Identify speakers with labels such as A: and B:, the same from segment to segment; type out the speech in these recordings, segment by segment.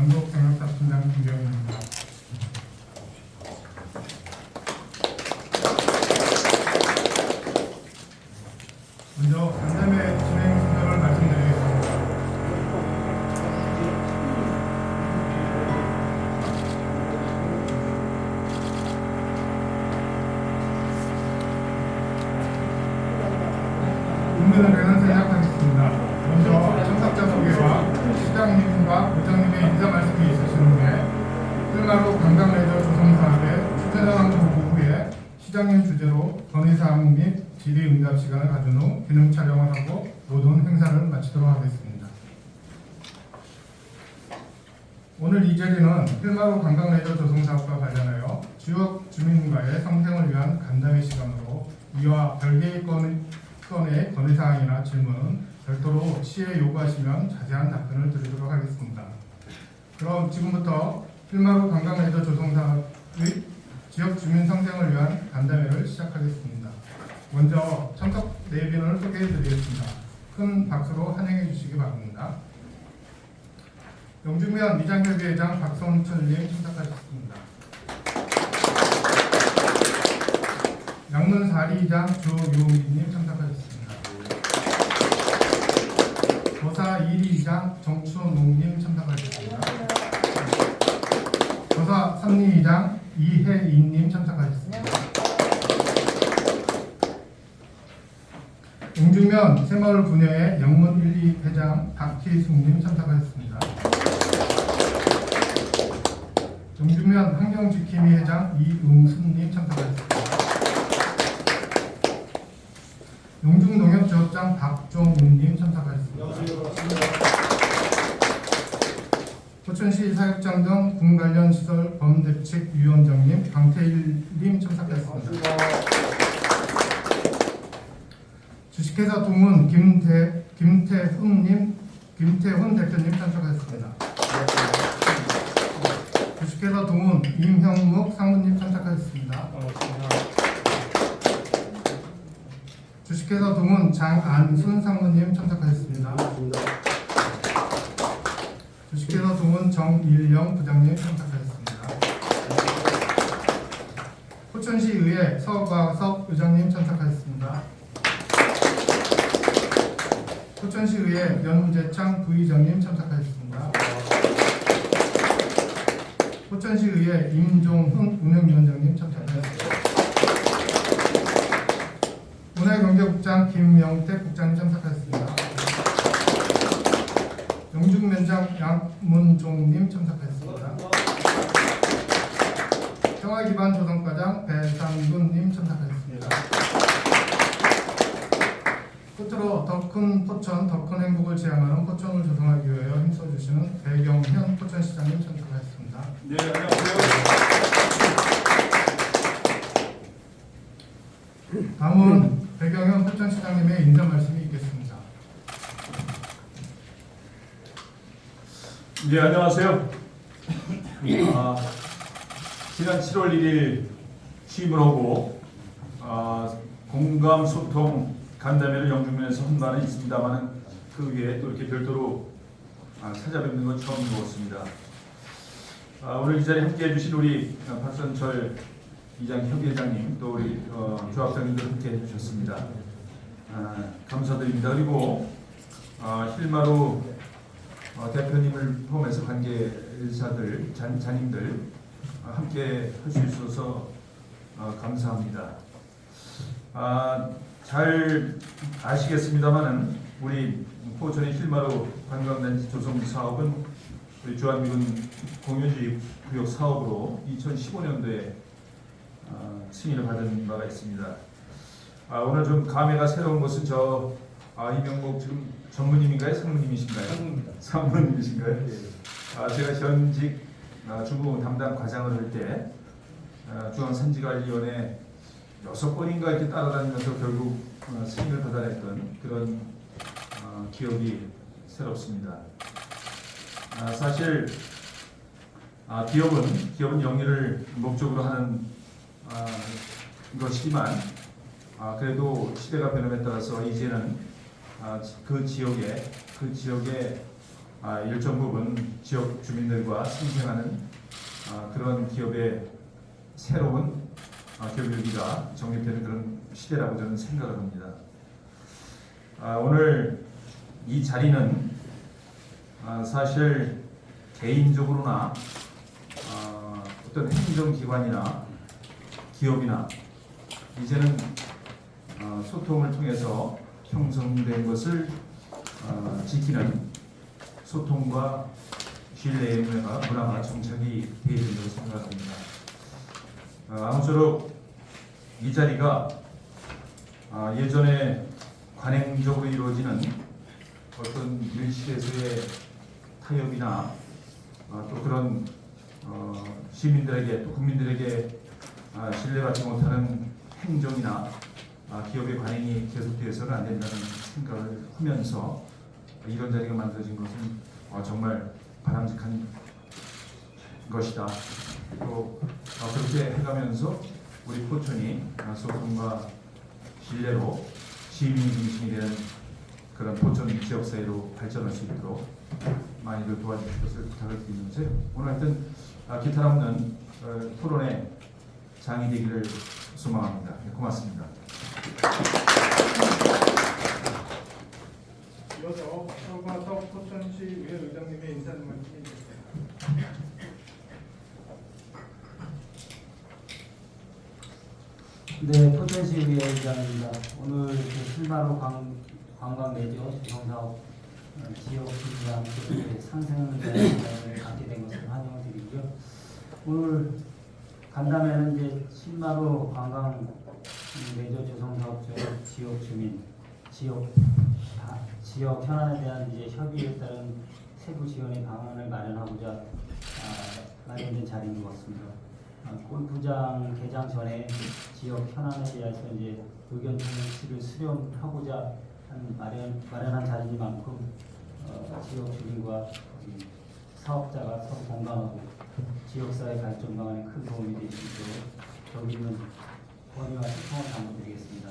A: 한국생각사팀장 김경입니다. 먼저 간담회 진행 순서를 말씀드리겠습니다. 인근의회는 시작하겠습니다. 먼저 참석자 소개와 시장님과 부장님의 인사 말씀이 있으신 후에 필마로 관광레저 조성사업의 추진상황 보고 후에 시장님 주제로 건의사항 및 질의응답 시간을 가진 후 기능 촬영을 하고 모든 행사를 마치도록 하겠습니다. 오늘 이 자리는 필마로 관광레저 조성사업과 관련하여 지역 주민과의 상생을 위한 간담회 시간으로 이와 별개의 건의 건의사항이나 질문은 별도로 시에 요구하시면 자세한 답변을 드리도록 하겠습니다. 그럼 지금부터 필마로 관광레저 조성사업의 지역 주민 상생을 위한 간담회를 시작하겠습니다. 먼저 참석 내빈을 소개해 드리겠습니다. 큰 박수로 환영해 주시기 바랍니다. 영주면 미장협의회장 박성철님 참석하셨습니다. 양문 사리장 조용기님 참석하셨습니다. 거사 1위장 정춘옥님 참석하셨습니다. 거사 3리장 이혜인님 참석하셨습니다. 영주면 새마을 분야의 양문 1, 2회장 박희숙님 참석하셨습니다. 영주면 환경지킴이 회장 이응순님 참석하셨습니다. 용중농협지업장 박종훈님 참석하셨습니다. 포천시 사육장 등 군 관련 시설 범대책위원장님 강태일님 참석하셨습니다. 주식회사 동문 김태훈 대표님 참석하셨습니다. 주식회사 동문 임형묵 상무님 참석하셨습니다. 주식회사 동문 장안순 상무님 참석하셨습니다. 주식회사 동문 정일영 부장님 참석하셨습니다. 포천시의회 서과섭 의장님 참석하셨습니다. 포천시의회 연재창 부의장님 참석하셨습니다. 포천시의회 임종훈 운영위원장님 참석하셨습니다. 문화경제국장 김명택 국장님 참석하셨습니다. 영중면장 양문종님 참석하셨습니다. 평화기반조성과장 배상근님 참석하셨습니다. 끝으로 더 큰 포천, 더 큰 행복을 지향하는 포천을 조성하기 위하여 힘써주시는 배경현 포천시장님 참석하셨습니다.
B: 네, 안녕하세요.
A: 다음은 배경현 포천시장님의 인사 말씀이 있겠습니다.
B: 네, 안녕하세요. 지난 7월 1일 취임을 하고 공감 소통 간담회를 영주면에서 한 바는 있습니다만 그 위에 또 이렇게 별도로 찾아뵙는 건 처음인 것 같습니다. 오늘 이 자리에 함께해 주신 우리 박선철 이장 협의회장님 또 우리 조합장님들 함께해 주셨습니다. 감사드립니다. 그리고 힐마루 대표님을 포함해서 관계자들, 자님들 함께 할 수 있어서 감사합니다. 잘 아시겠습니다만은 우리 포천의 힐마루 관광단지 조성 사업은 우리 주한미군 공유지 구역 사업으로 2015년도에 승인을 받은 바가 있습니다. 오늘 좀 감회가 새로운 것은 이명목 지금 전무님인가요? 상무님이신가요? 상무님이신가요? 제가 현직 주무 담당 과장을 할 때 중앙산지관리위원회 6번인가 이렇게 따라다니면서 결국 승인을 받아냈던 그런 기억이 새롭습니다. 사실 기업은 영리를 목적으로 하는 것이지만 그래도 시대가 변함에 따라서 이제는 그 지역에 일정 부분 지역 주민들과 상생하는 그런 기업의 새로운 교육위기가 정립되는 그런 시대라고 저는 생각을 합니다. 오늘 이 자리는 사실 개인적으로나 어떤 행정기관이나 기업이나 이제는 소통을 통해서 형성된 것을 지키는 소통과 신뢰의 문화가 정착이 되어야 된다고 생각합니다. 아무쪼록 이 자리가 예전에 관행적으로 이루어지는 어떤 밀실에서의 타협이나 또 그런 시민들에게 또 국민들에게 신뢰받지 못하는 행정이나 기업의 관행이 계속되어서는 안 된다는 생각을 하면서 이런 자리가 만들어진 것은 정말 바람직한 것이다. 또 그렇게 해가면서 우리 포천이 소통과 신뢰로 시민 중심이 되는 그런 포천 지역사회로 발전할 수 있도록 많이들 도와주실 것을 부탁을 드리면서 오늘 하여튼 기타 남는 토론의 장이 되기를 소망합니다. 고맙습니다.
A: 이어서 서구화석 포천시 의회 의장님의 인사 말씀이 있겠습니다.
C: 네, 포천시 의회 의장입니다. 오늘 실마로 관광 매저 조성사업 지역 기부와 함께 상생을 위한 갖게 된 것을 환영을 드리고요. 오늘 간담회는 이제 실마로 관광 매저 조성사업 지역 주민, 지역 현안에 대한 이제 협의에 따른 세부 지원의 방안을 마련하고자 마련된 자리인 것 같습니다. 골프장 개장 전에 지역 현안에 대해서 이제 의견 청취를 수렴하고자 마련한 자리니만큼 지역 주민과 사업자가 서로 공감하고 지역사회 발전 방안에 큰 도움이 될 수 있도록 여기 있는 권유와 신청을 당부드리겠습니다.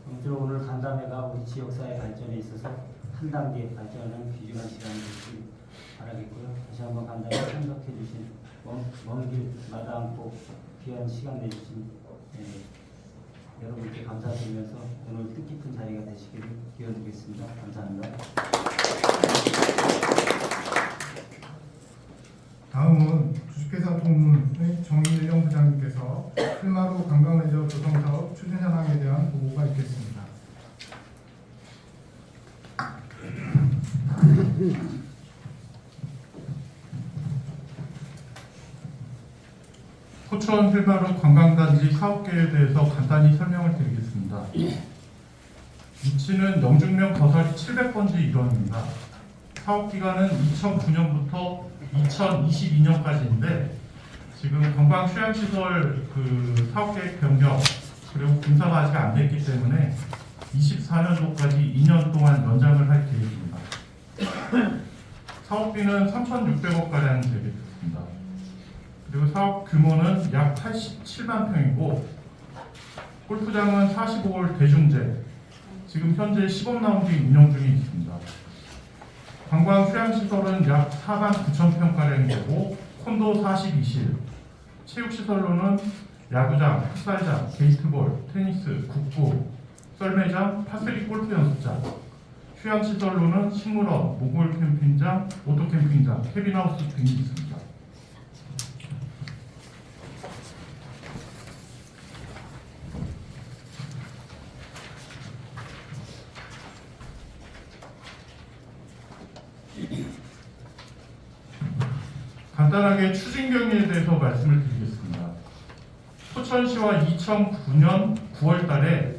C: 아무쪼록 오늘 간담회가 우리 지역사회 발전에 있어서 한 단계 발전하는 귀중한 시간이 되길 바라겠고요. 다시 한번 간담회 참석해 주신 먼 길 마다 않고 귀한 시간 내주신 여러분께 감사드리면서 오늘 뜻깊은 자리가 되시기를 기원드리겠습니다. 감사합니다.
A: 다음은 주식회사 통문의 정일영 부장님께서 실마로 관광레저 조성사업 추진 현황에 대한 보고가 있겠습니다. 포천 실마로 관광단지 사업계에 대해서 간단히 설명을 드리겠습니다. 위치는 영중면 거설이 700번지 일원입니다. 사업기간은 2009년부터 2022년까지인데 지금 관광 휴양시설 사업계획 변경 그리고 공사가 아직 안 됐기 때문에 24년도까지 2년 동안 연장을 할 계획입니다. 사업비는 3,600억가량 되겠습니다. 그리고 사업 규모는 약 87만 평이고 골프장은 45홀 대중제 지금 현재 시범라운지 운영 중에 있습니다. 관광 휴양시설은 약 4만 9천 평가량이 되고 콘도 42실, 체육시설로는 야구장, 풋살장, 게이트볼, 테니스, 국구, 썰매장, 파3 골프 연습장, 휴양시설로는 식물원, 몽골 캠핑장, 오토 캠핑장, 캐빈하우스 등이 있습니다. 간단하게 추진 경위에 대해서 말씀을 드리겠습니다. 포천시와 2009년 9월 달에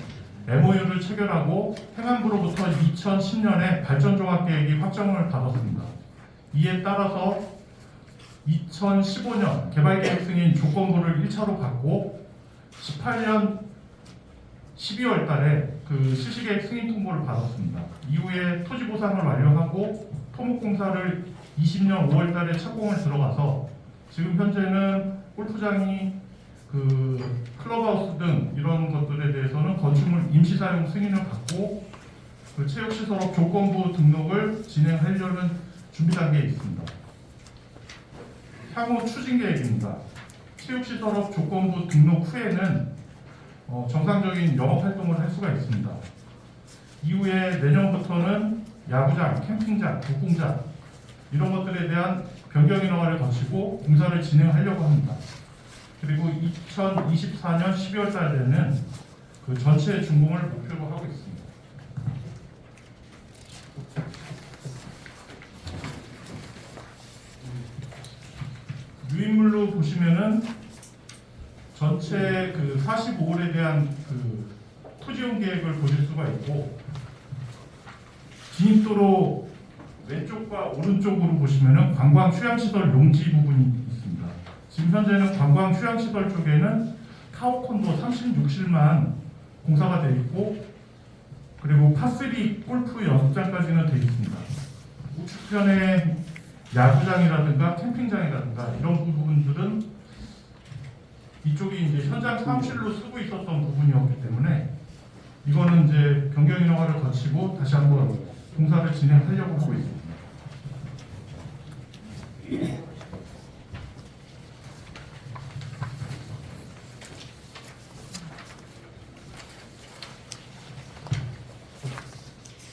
A: MOU를 체결하고 행안부로부터 2010년에 발전종합계획이 확정을 받았습니다. 이에 따라서 2015년 개발계획 승인 조건부를 1차로 받고 18년 12월 달에 실시계획 승인 통보를 받았습니다. 이후에 토지 보상을 완료하고 토목공사를 20년 5월 달에 착공을 들어가서 지금 현재는 골프장이 클럽하우스 등 이런 것들에 대해서는 건축물 임시사용 승인을 받고 체육시설업 조건부 등록을 진행하려는 준비 단계에 있습니다. 향후 추진 계획입니다. 체육시설업 조건부 등록 후에는 정상적인 영업 활동을 할 수가 있습니다. 이후에 내년부터는 야구장, 캠핑장, 북공장 이런 것들에 대한 변경 인허가를 거치고 공사를 진행하려고 합니다. 그리고 2024년 12월 달에는 그 전체 준공을 목표로 하고 있습니다. 유인물로 보시면은 전체 그 45홀에 대한 그 토지용 계획을 보실 수가 있고, 진입도로 왼쪽과 오른쪽으로 보시면은 관광 휴양시설 용지 부분이 있습니다. 지금 현재는 관광 휴양시설 쪽에는 타워콘도 36실만 공사가 되어 있고, 그리고 파3 골프 연습장까지는 되어 있습니다. 우측편에 야구장이라든가 캠핑장이라든가 이런 부분들은 이쪽이 이제 현장 사무실로 쓰고 있었던 부분이었기 때문에 이거는 이제 변경 인허가를 거치고 다시 한번 공사를 진행하려고 하고 있습니다.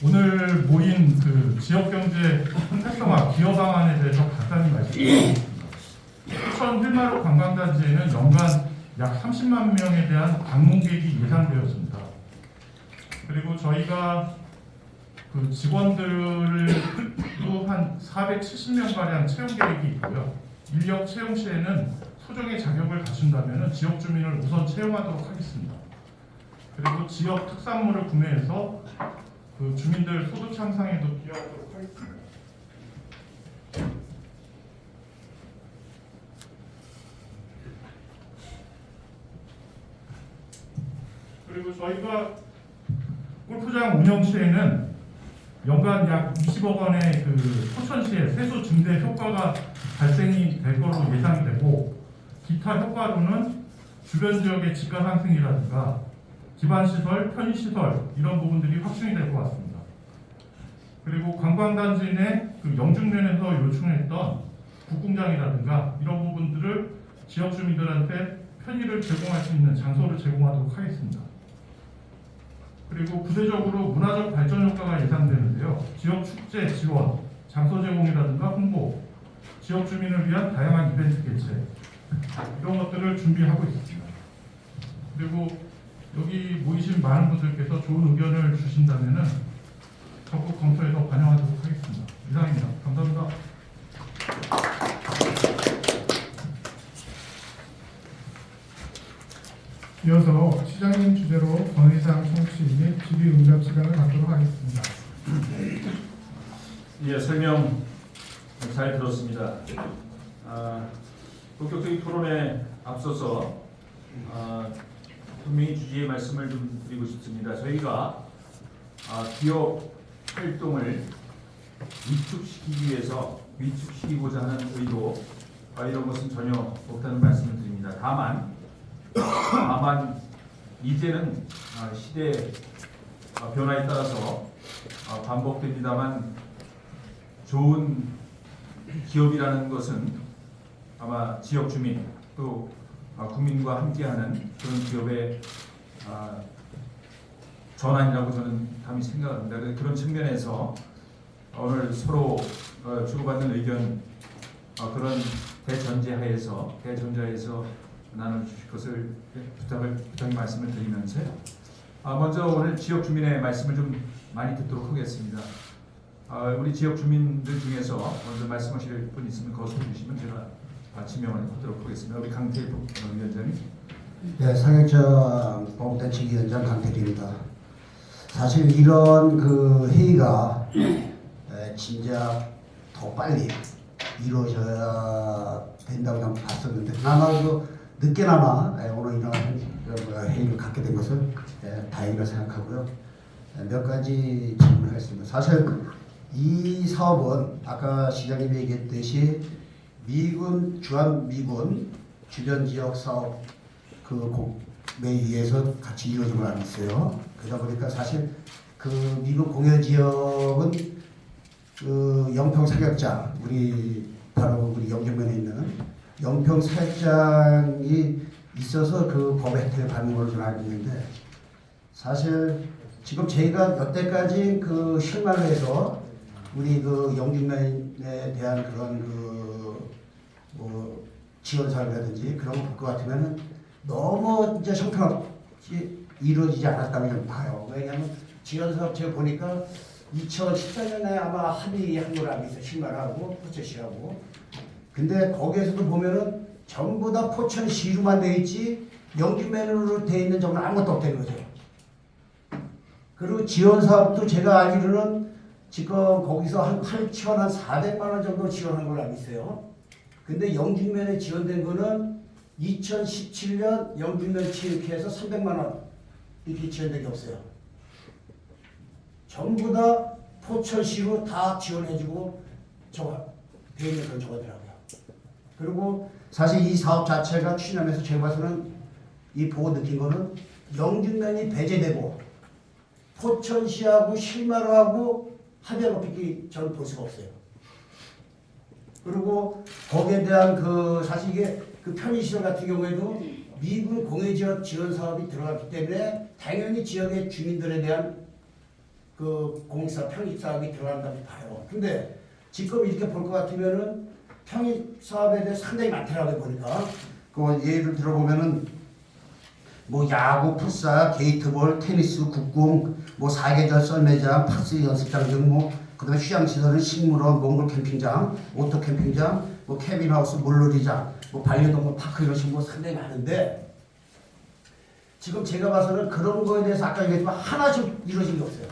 A: 오늘 모인 그 지역경제 활성화 기여 방안에 대해서 간단히 말씀드리겠습니다. 포천 힐마루 관광단지에는 연간 약 30만 명에 대한 방문객이 예상되었습니다. 그리고 저희가 그 직원들도 한 470명 가량 채용 계획이 있고요. 인력 채용 시에는 소정의 자격을 갖춘다면 지역 주민을 우선 채용하도록 하겠습니다. 그리고 지역 특산물을 구매해서 그 주민들 소득 향상에도 기여하도록 하겠습니다. 그리고 저희가 골프장 운영 시에는 연간 약 20억 원의 그 포천시의 세수 증대 효과가 발생이 될 것으로 예상이 되고, 기타 효과로는 주변 지역의 집가 상승이라든가 기반시설, 편의시설 이런 부분들이 확충이 될 것 같습니다. 그리고 관광단지 내 그 영중면에서 요청했던 북공장이라든가 이런 부분들을 지역 주민들한테 편의를 제공할 수 있는 장소를 제공하도록 하겠습니다. 그리고 부대적으로 문화적 발전 효과가 예상되는데요. 지역 축제 지원, 장소 제공이라든가 홍보, 지역 주민을 위한 다양한 이벤트 개최 이런 것들을 준비하고 있습니다. 그리고 여기 모이신 많은 분들께서 좋은 의견을 주신다면은 적극 검토해서 반영하도록 하겠습니다. 이상입니다. 감사합니다. 이어서 시장님 주제로 건의사항 청취 및 질의응답 시간을 갖도록 하겠습니다.
B: 예, 설명 잘 들었습니다. 본격적인 토론에 앞서서 분명히 주제의 말씀을 좀 드리고 싶습니다. 저희가 기업 활동을 위축시키고자 하는 의도 이런 것은 전혀 없다는 말씀을 드립니다. 다만 이제는 시대 변화에 따라서 반복됩니다만 좋은 기업이라는 것은 아마 지역 주민 또 국민과 함께하는 그런 기업의 전환이라고 저는 감히 생각합니다. 그런 측면에서 오늘 서로 주고받는 의견 그런 대전제하에서 나눠주실 것을 부탁의 말씀을 드리면서요. 먼저 오늘 지역 주민의 말씀을 좀 많이 듣도록 하겠습니다. 우리 지역 주민들 중에서 먼저 말씀하실 분 있으면 거슬러 주시면 제가 지명을 하도록 하겠습니다. 우리 강태일 위원장님.
D: 네, 상혁장 보건단체위원장 강태일입니다. 사실 이런 그 회의가 진짜 더 빨리 이루어져야 된다고 난 봤었는데, 그나마도 늦게나마 오늘 이런 회의를 갖게 된 것은 다행이라고 생각하고요. 몇 가지 질문하겠습니다. 사실 이 사업은 아까 시장님이 얘기했듯이 주한미군 주변 지역 사업 에 의해서 같이 이루어진 걸 알고 있어요. 그러다 보니까 사실 그 미군 공여 지역은 그 영평 사격장 우리 바로 우리 영주면에 있는 영평 사격장이 있어서 그 법의 혜택을 받는 걸로 저는 알고 있는데 사실 지금 저희가 여태까지 그 실마를 해서 우리 그 영주면에 대한 그런 뭐 지원 사업이라든지 그런 거 볼 것 같으면은 너무 이제 형편없이 이루어지지 않았다고 좀 봐요. 왜냐하면 지원 사업 제가 보니까 2014년에 아마 합의한 걸로 알고 있어요. 실마하고 포천시하고. 근데 거기에서도 보면은 전부 다 포천시로만 돼 있지 영주면으로 돼 있는 점은 아무것도 없다는 거죠. 그리고 지원 사업도 제가 알기로는 지금 거기서 한 8,400만 원 정도 지원한 걸로 알고 있어요. 근데 영주면에 지원된 거는 2017년 영주면 지역해서 300만 원 이렇게 지원된 게 없어요. 전부 다 포천시로 다 지원해주고 돼 있는 그런 저거더라고요. 그리고 사실 이 사업 자체가 추진하면서 제가 봐서는 이 보고 느낀 거는 영주면이 배제되고 포천시하고 실마루하고 합의한 것밖에 저는 볼 수가 없어요. 그리고 거기에 대한 그 사실 이게 그 편의시설 같은 경우에도 미군 공해지역 지원 사업이 들어갔기 때문에 당연히 지역의 주민들에 대한 그 공사 편의 사업이 들어간다고 봐요. 근데 지금 이렇게 볼 것 같으면은 편의 사업에 대해 상당히 많더라고요 보니까. 그 예를 들어보면은 뭐 야구, 풋살, 게이트볼, 테니스, 국궁, 뭐 사계절 썰매장, 파스 연습장 등 뭐 그다음에 휴양시설은 식물원, 몽골 캠핑장, 오토 캠핑장, 뭐 캐빈하우스, 물놀이장, 뭐 반려동물 파크 이런 식으로 상당히 많은데 지금 제가 봐서는 그런 거에 대해서 아까 얘기했지만 하나씩 이루어진 게 없어요.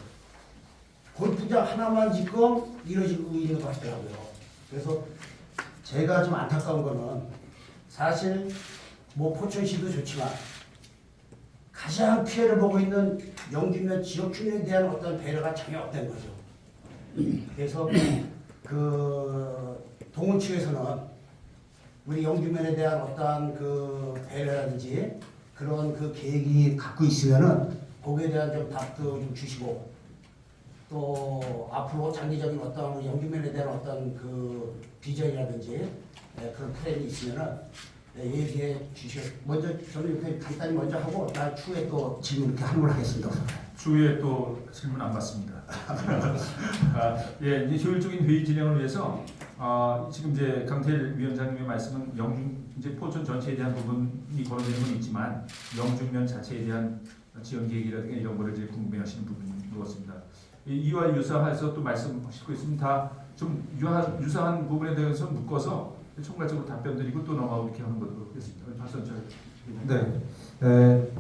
D: 골프장 하나만 지금 이루어지고 있는 것 같더라고요. 그래서 제가 좀 안타까운 거는 사실 뭐 포천시도 좋지만 가장 피해를 보고 있는 영주면 지역 주민에 대한 어떤 배려가 전혀 없다는 거죠. 그래서 그 동원 측에서는 우리 영주면에 대한 어떤 그 배려라든지 그런 그 계획이 갖고 있으면은 거기에 대한 좀 답도 좀 주시고 또 앞으로 장기적인 어떤 우리 영주면에 대한 어떤 그 비전이라든지 그런 플랜이 있으면은 얘기해 주시오. 먼저 저는 이렇게 간단히 먼저 하고 나 추후에 또 질문 이렇게 하는 걸 하겠습니다.
B: 추후에 또 질문 안 받습니다. 예, 이제 효율적인 회의 진행을 위해서 지금 이제 강태일 위원장님의 말씀은 이제 포천 전체에 대한 부분이 거론되는 건 있지만 영주면 자체에 대한 지원 계획이라든가 이런 거를 이제 궁금해하시는 부분이 있습니다. 이와 유사해서 또 말씀하실 거 있으면 다 좀 유사한 부분에 대해서 묶어서 총괄적으로 답변드리고 또 넘어가고 이렇게 하는 것으로 하겠습니다. 박선철.
E: 네.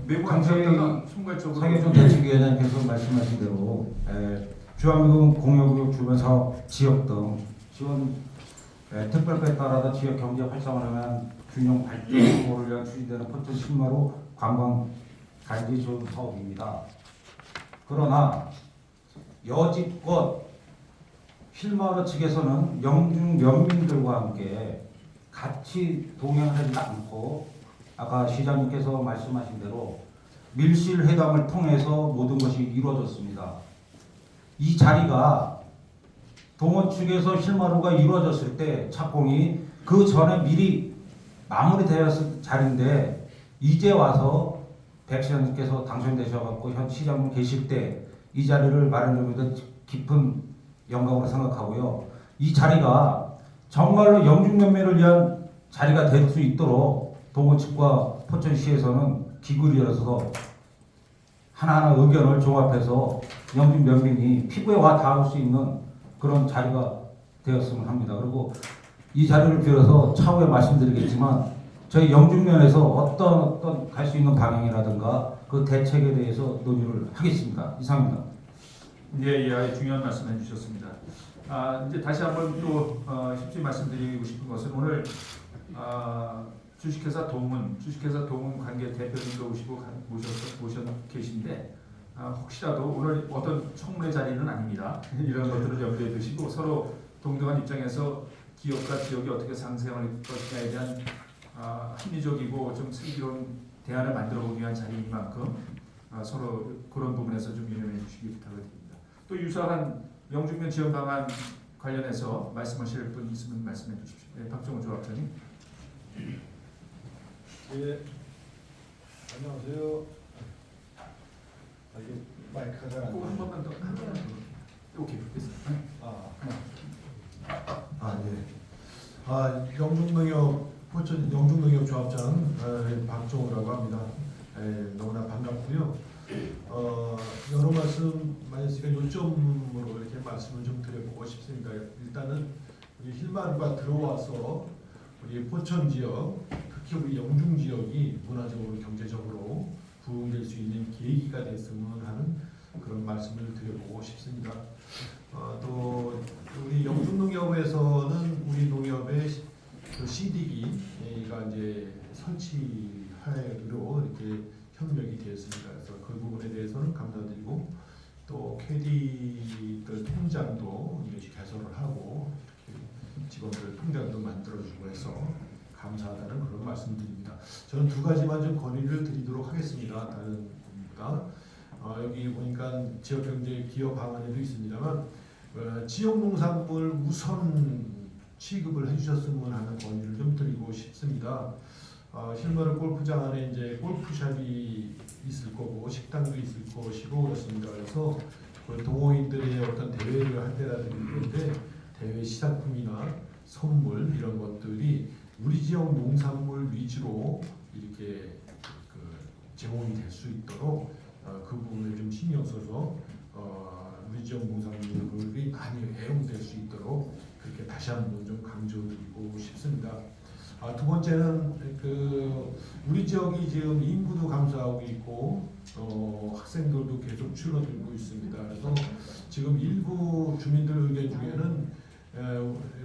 B: 매우
E: 강태일
B: 감사합니다. 총괄적으로.
E: 상해준 대책위원장께서 말씀하신 대로 주한미군 공여구역 주변 사업 지역 등 지원 특별법에 따라서 지역 경제 활성화를 위한 균형 발전 확보를 위한 추진되는 포천 신마루 관광 단지 지원 사업입니다. 그러나 여지껏 실마루 측에서는 영중 면민들과 함께 같이 동행하지 않고 아까 시장님께서 말씀하신 대로 밀실 회담을 통해서 모든 것이 이루어졌습니다. 이 자리가 동원 측에서 실마루가 이루어졌을 때 착공이 그 전에 미리 마무리되었을 자리인데 이제 와서 백 시장님께서 당선되셔갖고 현 시장님 계실 때 이 자리를 마련하는 데 깊은 영광으로 생각하고요. 이 자리가 정말로 영중면매를 위한 자리가 될 수 있도록 동원 측과 포천시에서는 기구를 열어서 하나하나 의견을 종합해서 영중 면민이 피부에 와 닿을 수 있는 그런 자리가 되었으면 합니다. 그리고 이 자리를 빌어서 차후에 말씀드리겠지만 저희 영중면에서 어떤 갈 수 있는 방향이라든가 그 대책에 대해서 논의를 하겠습니다. 이상입니다.
B: 예, 중요한 말씀 해주셨습니다. 이제 다시 한번 또 쉽게 말씀드리고 싶은 것은 오늘 주식회사 동문 관계 대표님도 오시고 모셔 계신데 혹시라도 오늘 어떤 청문회 자리는 아닙니다. 이런 것들을 염두에 두시고 서로 동등한 입장에서 기업과 지역이 어떻게 상생할 것인가에 대한 합리적이고 좀 슬기로운 대안을 만들어 보기 위한 자리인 만큼 서로 그런 부분에서 좀 유념해 주시기 부탁을 드립니다. 또 유사한 영중면 지원 방안 관련해서 말씀하실 분 있으면 말씀해 주십시오. 네, 박정호 조합장님.
F: 예, 안녕하세요. 이게 마이크가 안
B: 한 번만 더. 한 번만 더. 오케이, 됐습니다.
F: 영중농협 포천 영중농협 조합장 박정우라고 합니다. 너무나 반갑고요. 여러 말씀 많이 했으니까 요점으로 이렇게 말씀을 좀 드려보고 싶습니다. 일단은 우리 힐마루가 들어와서 우리 포천 지역, 특히 우리 영중 지역이 문화적으로 경제적으로 부흥될 수 있는 계기가 됐으면 하는 그런 말씀을 드려보고 싶습니다. 또 우리 영중농협에서는 우리 농협의 그 CD기가 이제 설치하기로 이렇게 협력이 되었습니다. 그래서 그 부분에 대해서는 감사드리고 또 KD들 통장도 이렇게 개설을 하고 이렇게 직원들 통장도 만들어주고 해서 감사하다는 그런 말씀드립니다. 저는 두 가지만 좀 건의를 드리도록 하겠습니다. 다른 분보다 여기 보니까 지역경제 기여 방안에도 있습니다만 지역 농산물 우선 취급을 해주셨으면 하는 건의를 좀 드리고 싶습니다. 실마루 골프장 안에 이제 골프샵이 있을 거고 식당도 있을 것이고 그렇습니다. 그래서 그 동호인들의 어떤 대회를 할 때라든지 그런데 대회 시상품이나 선물 이런 것들이 우리 지역 농산물 위주로 이렇게 제공이 될 수 있도록 그 부분을 좀 신경 써서 우리 지역 농산물이 많이 애용될 수 있도록 그렇게 다시 한번 좀 강조드리고 싶습니다. 두 번째는 우리 지역이 지금 인구도 감소하고 있고 학생들도 계속 줄어들고 있습니다. 그래서 지금 일부 주민들 의견 중에는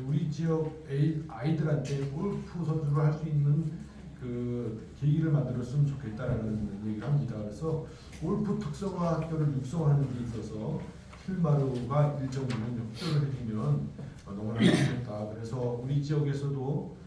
F: 우리 지역 아이들한테 골프 선수를 할 수 있는 그 계기를 만들었으면 좋겠다라는 얘기를 합니다. 그래서 골프 특성화 학교를 육성하는 데 있어서 힐마루가 일정 부분 협조를 해주면 너무나 좋겠다. 그래서 우리 지역에서도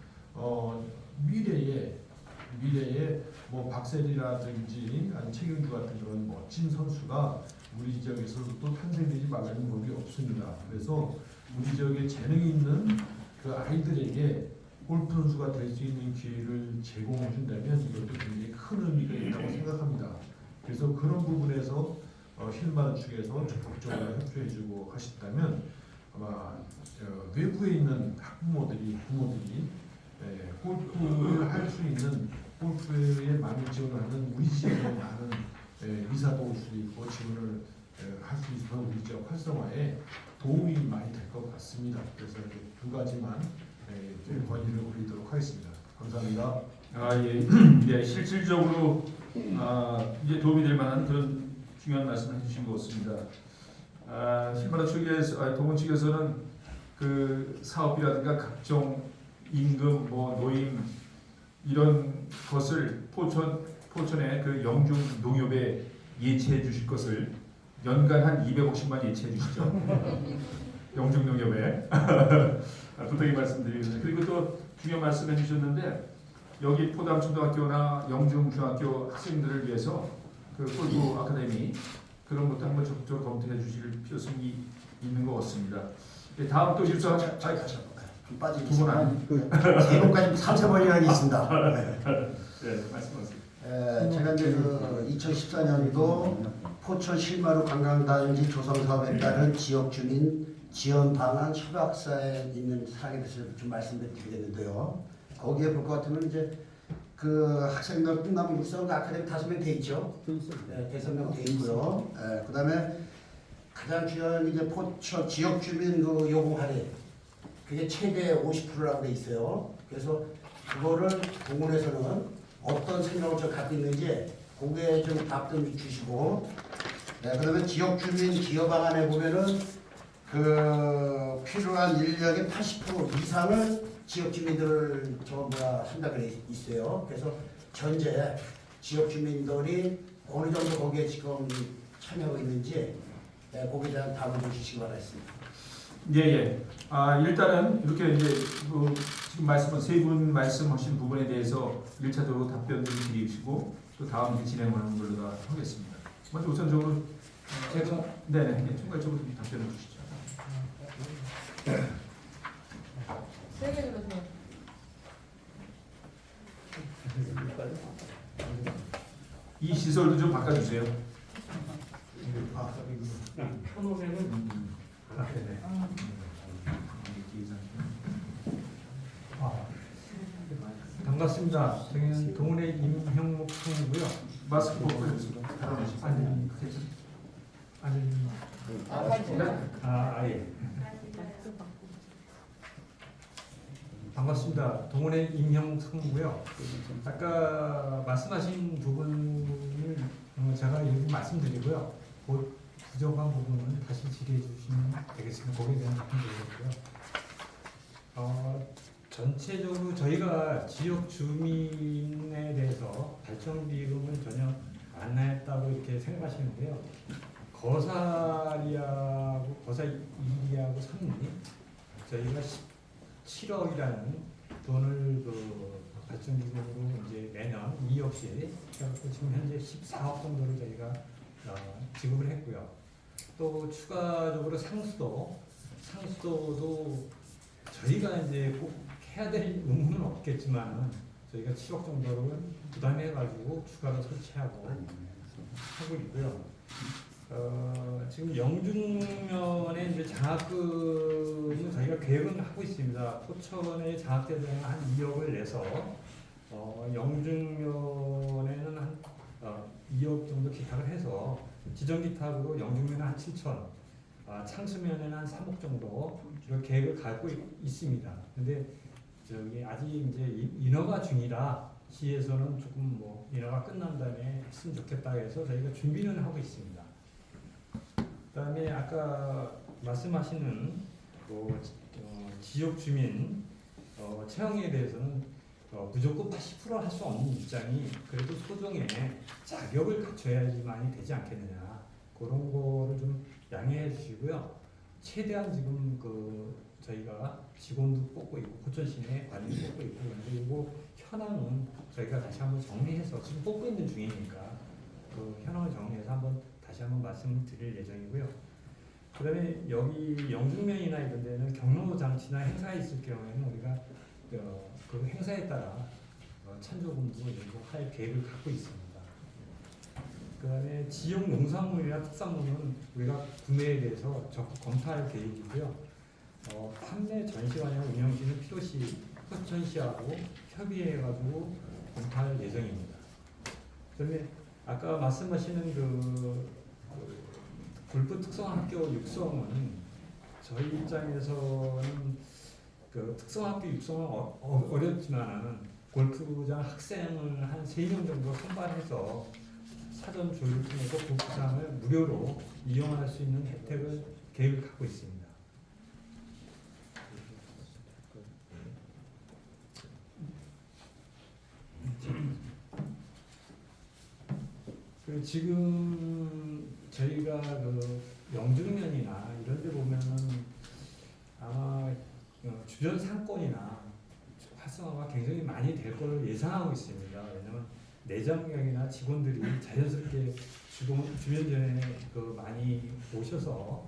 F: 미래에 뭐 박세리라든지 아니 최경주 같은 그런 멋진 선수가 우리 지역에서도 또 탄생되지 말라는 법이 없습니다. 그래서 우리 지역에 재능이 있는 그 아이들에게 골프 선수가 될 수 있는 기회를 제공해 준다면 이것도 굉장히 큰 의미가 있다고 생각합니다. 그래서 그런 부분에서 힐마루 측에서 적극적으로 협조해주고 하신다면 아마 외부에 있는 부모들이 골프를 할 수 있는 골프에 많은 지원을 하는 우리 지역에 많은 이사도 올 수 있고 지원을 할 수 있어서 우리 지역 활성화에 도움이 많이 될 것 같습니다. 그래서 이렇게 두 가지만 건의를 올리도록 하겠습니다. 감사합니다.
B: 예. 예, 실질적으로 이제 도움이 될 만한 그런 중요한 말씀을 해주신 것 같습니다. 힐마루 측에서, 동원 측에서는 그 사업비라든가 각종 임금, 뭐 노임 이런 것을 포천의 그 영중 농협에 예치해 주실 것을 연간 한 250만 예치해 주시죠. 영중 농협에 부탁의 말씀드리겠습니다. 그리고 또 중요한 말씀해 주셨는데 여기 포담 초등학교나 영중 중학교 학생들을 위해서 그 골프 아카데미 그런 것도 한번 적극적으로 검토해 주실 필요성이 있는 것 같습니다. 네, 다음 또 일선
D: 좀 빠지겠지만 세 번까지 3-4번이나 있습니다.
B: 네, 말씀하세요.
D: 제가 이제 그 2014년도 포천 실마루 관광단지 조성 사업에 따른 지역 주민 지원 방안 협약사에 있는 사항에 대해서 좀 말씀드리겠는데요. 거기에 볼 것 같으면 이제 그 학생들 꿈나무 육성 아카데미 5명 돼 있죠. 네, 5명 돼 있고요. 그다음에 가장 중요한 이제 포천 지역 주민 그 요금 할인 그게 최대 50%라고 돼 있어요. 그래서 그거를 공원에서는 어떤 생각을 좀 갖고 있는지 거기에 좀 답 좀 주시고, 그다음에 지역 주민 기여 방안에 보면은 그 필요한 인력의 80% 이상을 지역 주민들을 한다 그래 있어요. 그래서 현재 지역 주민들이 어느 정도 거기에 지금 참여하고 있는지 거기에 대한 답을 좀 주시기 바라겠습니다.
B: 예. 일단은 이렇게 이제 그 지금 말씀한 세 분 말씀하신 부분에 대해서 1차적으로 답변을 드리시고 또 다음 진행하는 걸로 다 하겠습니다. 먼저 우선적으로 제가 총괄적으로 좀 답변을 주시죠.
G: 세게 들으세요.
B: 이 시설도 좀 바꿔주세요.
H: 반갑습니다. 저희는 동은의 임형목 총무고요.
B: 마스크 벗고 해주세요.
H: 예. 반갑습니다. 동은의 임형목 총무고요. 아까 말씀하신 부분을 제가 일부 말씀드리고요. 그 부족한 부분은 다시 질의해 주시면 되겠습니다. 거기에 대한 답변 드리고요. 전체적으로 저희가 지역 주민에 대해서 발전비용을 전혀 안 냈다고 이렇게 생각하시는데요. 거사 1위하고 3위 저희가 17억이라는 돈을 그 발전비용으로 이제 매년 2억씩 해갖고 지금 현재 14억 정도를 저희가 지급을 했고요. 또 추가적으로 상수도도 저희가 이제 꼭 해야 될 의무는 없겠지만 저희가 7억 정도를 부담해가지고 추가로 설치하고 하고 있고요. 지금 영중면에 이제 장학금은 저희가 계획은 하고 있습니다. 포천에 장학대장에 한 2억을 내서 영중면에는 한 2억 정도 기탁을 해서 지정기탁으로 영중면에 한 7천, 창수면에는 한 3억 정도 이런 계획을 갖고 있습니다. 근데 저기 아직 이제 인허가 중이라 시에서는 조금 뭐 인허가 끝난 다음에 했으면 좋겠다 해서 저희가 준비는 하고 있습니다. 그다음에 아까 말씀하시는 지역 주민 채용에 대해서는 무조건 80% 할 수 없는 입장이 그래도 소정에 자격을 갖춰야지만이 되지 않겠느냐 그런 거를 좀 양해해 주시고요. 최대한 지금 저희가 직원도 뽑고 있고 포천시내 관리도 뽑고 있고 그런데 이거 현황은 저희가 다시 한번 정리해서 지금 뽑고 있는 중이니까 그 현황을 정리해서 한번 다시 한번 말씀을 드릴 예정이고요. 그다음에 여기 영중면이나 이런 데는 경로 장치나 행사가 있을 경우에는 우리가 그 행사에 따라 찬조금도 일부 할 계획을 갖고 있습니다. 그다음에 지역 농산물이나 특산물은 우리가 구매에 대해서 적극 검토할 계획이고요. 판매 전시관이나 운영시는 필요시 포천시하고 협의해가지고 검토할 예정입니다. 그다음에 아까 말씀하시는 골프 특성학교 육성은 저희 입장에서는 그 특성학교 육성은 어렵지만 골프장 학생을 한 3명 정도 선발해서 사전 조율을 통해서 골프장을 무료로 이용할 수 있는 혜택을 계획을 갖고 있습니다. 그리고 지금 저희가 영중면이나 이런 데 보면은 아마 주변 상권이나 활성화가 굉장히 많이 될 걸로 예상하고 있습니다. 왜냐하면 내장경이나 직원들이 자연스럽게 주변전에 많이 오셔서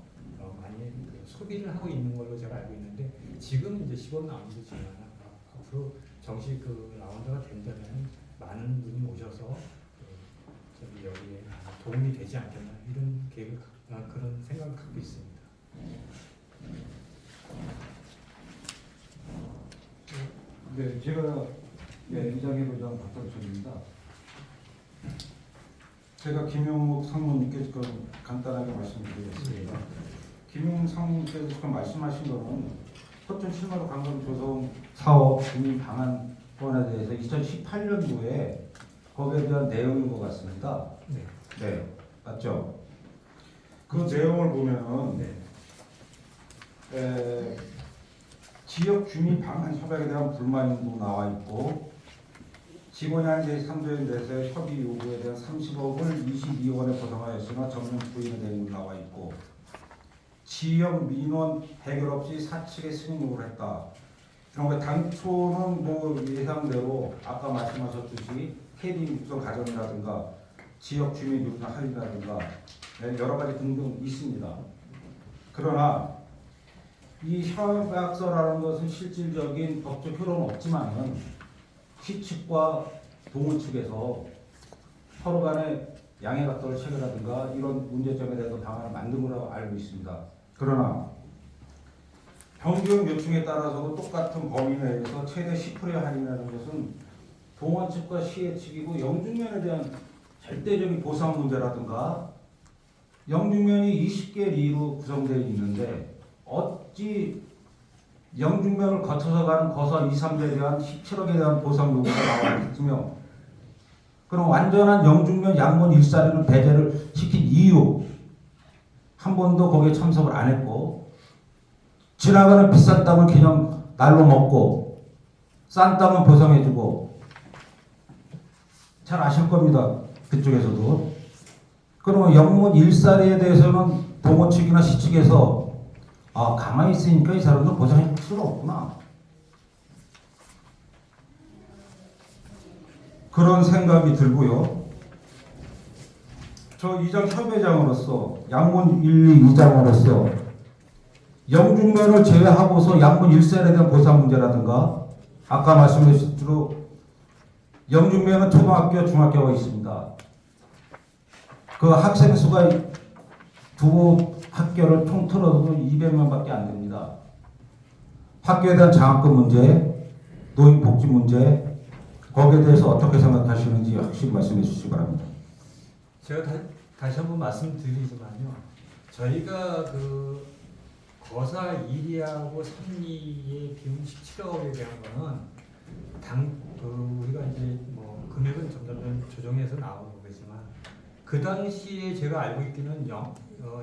H: 많이 소비를 하고 있는 걸로 제가 알고 있는데 지금 이제 10원 라운드지만 앞으로 정식 라운드가 된다면 많은 분이 오셔서 여기에 도움이 되지 않겠나 이런 계획을 그런 생각을 갖고 있습니다.
E: 네, 제가 이장해부장 박덕철입니다. 제가 김용목 상무님께 간단하게 말씀드리겠습니다. 김용목 상무님께서 지금 말씀하신 거는 포천 실마루 관광 조성 사업 주민 방안권에 대해서 2018년도에 거기에 대한 내용인 것 같습니다.
H: 네.
E: 네, 맞죠? 그 내용을 보면은 지역 주민 방안 협약에 대한 불만도 나와 있고 직원이 한 제3조에 대해서 협의 요구에 대한 30억을 22원에 보상하였으나 전면 부인의 내용이 나와 있고 지역 민원 해결 없이 사측에 승인 요구를 했다. 그런 거 당초는 뭐 예상대로 아까 말씀하셨듯이 KD 육성 과정이라든가 지역 주민 요구 할인이라든가 여러 가지 등등 있습니다. 그러나 이 협약서라는 것은 실질적인 법적 효력은 없지만은 시 측과 동원 측에서 서로 간에 양해각서를 체결하든가 이런 문제점에 대해서 방안을 만든 거라고 알고 있습니다. 그러나 변경 요청에 따라서도 똑같은 범위 내에서 최대 10%의 할인이라는 것은 동원 측과 시의 측이고 영주면에 대한 절대적인 보상 문제라든가 영주면이 20개 리로 구성되어 있는데 어찌 영주면을 거쳐서 가는 거사 2, 3대에 대한 17억에 대한 보상 요구가 나와 있으며 그럼 완전한 영주면 양문 일사리는 배제를 시킨 이유 한 번도 거기에 참석을 안 했고 지나가는 비싼 땅을 그냥 날로 먹고 싼 땅은 보상해주고 잘 아실 겁니다. 그쪽에서도. 그러면 영문 일사리에 대해서는 동원 측이나 시 측에서 가만히 있으니까 이 사람들 보상해 줄 수는 없구나. 그런 생각이 들고요. 저 이장 협회장으로서 양문 1, 2 이장으로서 영중면을 제외하고서 양문 1세에 대한 보상 문제라든가 아까 말씀하신 대로 영중면은 초등학교, 중학교가 있습니다. 그 학생 수가 두 학교를 통틀어도 200명밖에 안 됩니다. 학교에 대한 장학금 문제, 노인 복지 문제 거기에 대해서 어떻게 생각하시는지 확실히 말씀해 주시기 바랍니다.
H: 제가 다시 한번 말씀드리지만요. 저희가 그 거사 1위하고 3위의 비용 17억에 대한 거는 우리가 이제 뭐 금액은 점점 조정해서 나오는 거겠지만 그 당시에 제가 알고 있기는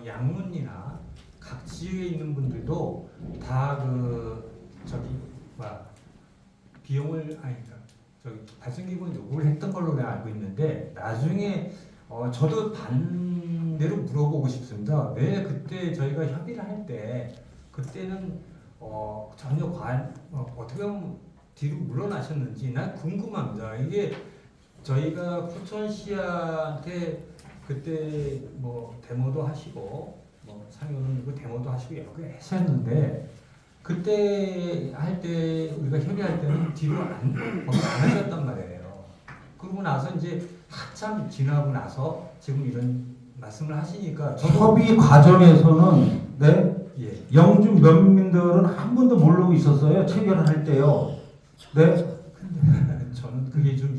H: 양문이나 각 지역에 있는 분들도 다 비용을 발생기금 요구를 했던 걸로 내가 알고 있는데 나중에 저도 반대로 물어보고 싶습니다. 왜 그때 저희가 협의를 할 때 그때는 전혀 어떻게 보면 뒤로 물러나셨는지 난 궁금합니다. 이게 저희가 포천시한테 그때 뭐 데모도 하시고 뭐 상요는 이거 데모도 하시고 여러 개 했었는데 그때 할 때 우리가 협의할 때는 뒤로 안 하셨단 말이에요. 그러고 나서 이제 한참 지나고 나서 지금 이런 말씀을 하시니까
E: 협의 과정에서는 영주 면민들은 한 번도 모르고 있었어요. 체결을 할 때요.
H: 저는 그게 좀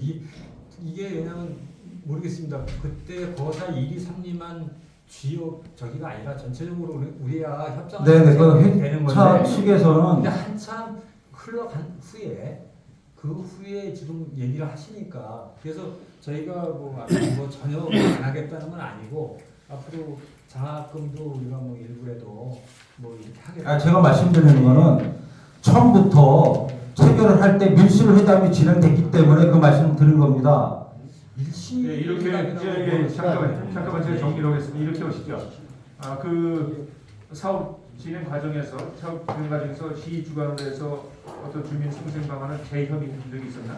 H: 이게 왜냐면 모르겠습니다. 그때 거사 1위, 3위만 주요 저기가 아니라 전체적으로 우리가 협상을 되는
E: 회차
H: 건데
E: 측에서는
H: 근데 한참 흘러간 후에 그 후에 지금 얘기를 하시니까 그래서 저희가 뭐 전혀 안 하겠다는 건 아니고 앞으로 장학금도 우리가 뭐 일부라도 뭐 이렇게 하겠다.
E: 제가 말씀드리는 거는 처음부터 체결을 할 때 밀실 회담이 진행됐기 때문에 그 말씀을 드린 겁니다.
B: 네, 이렇게 잠깐만 제가 정리를 하겠습니다. 이렇게 오시죠. 그 사업 진행 과정에서 시 주관으로 해서 어떤 주민 승생 방안을 재협의한 적이 있었나?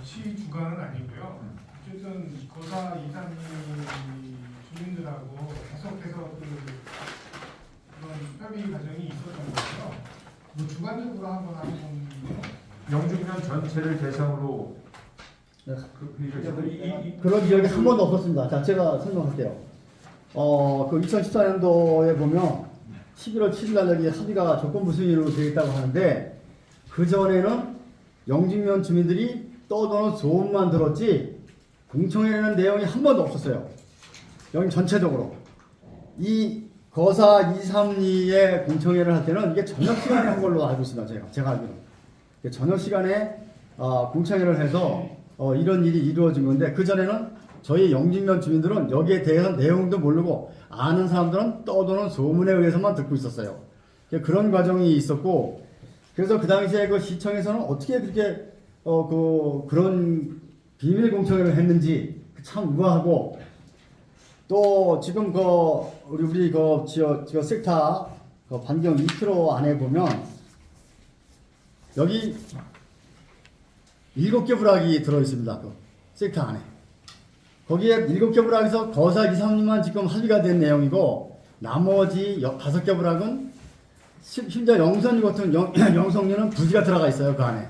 A: 시 주관은 아니고요. 어쨌든 거사 2, 3위 주민들하고 계속해서 그런 협의 과정이 있었던 거고요. 뭐 주관적으로 한번 하는 건
B: 영주면 전체를 대상으로
I: 그런 이야기 한 번도 없었습니다. 자, 제가 설명할게요. 그 2014년도에 보면 11월 7일 날 여기 합의가 조건부 승인으로 되어 있다고 하는데 그 전에는 영주면 주민들이 떠도는 소문만 들었지 공청회라는 내용이 한 번도 없었어요. 여기 전체적으로 이 거사 2, 3리의 공청회를 할 때는 이게 저녁 시간에 한 걸로 알고 있습니다. 제가 알기로 저녁 시간에 공청회를 해서 이런 일이 이루어진 건데 그 전에는 저희 영진면 주민들은 여기에 대해서 내용도 모르고 아는 사람들은 떠도는 소문에 의해서만 듣고 있었어요. 그런 과정이 있었고 그래서 그 당시에 그 시청에서는 어떻게 그렇게 그런 비밀 공청회를 했는지 참 우아하고 또 지금 우리 지역 섹터 반경 2km 안에 보면 여기 7개 부락이 들어 있습니다. 그 섹터 안에. 거기에 7개 부락에서 거사 2, 3리만 지금 합의가 된 내용이고 나머지 5개 부락은 심지어 영선리 같은 영성리는 부지가 들어가 있어요 그 안에.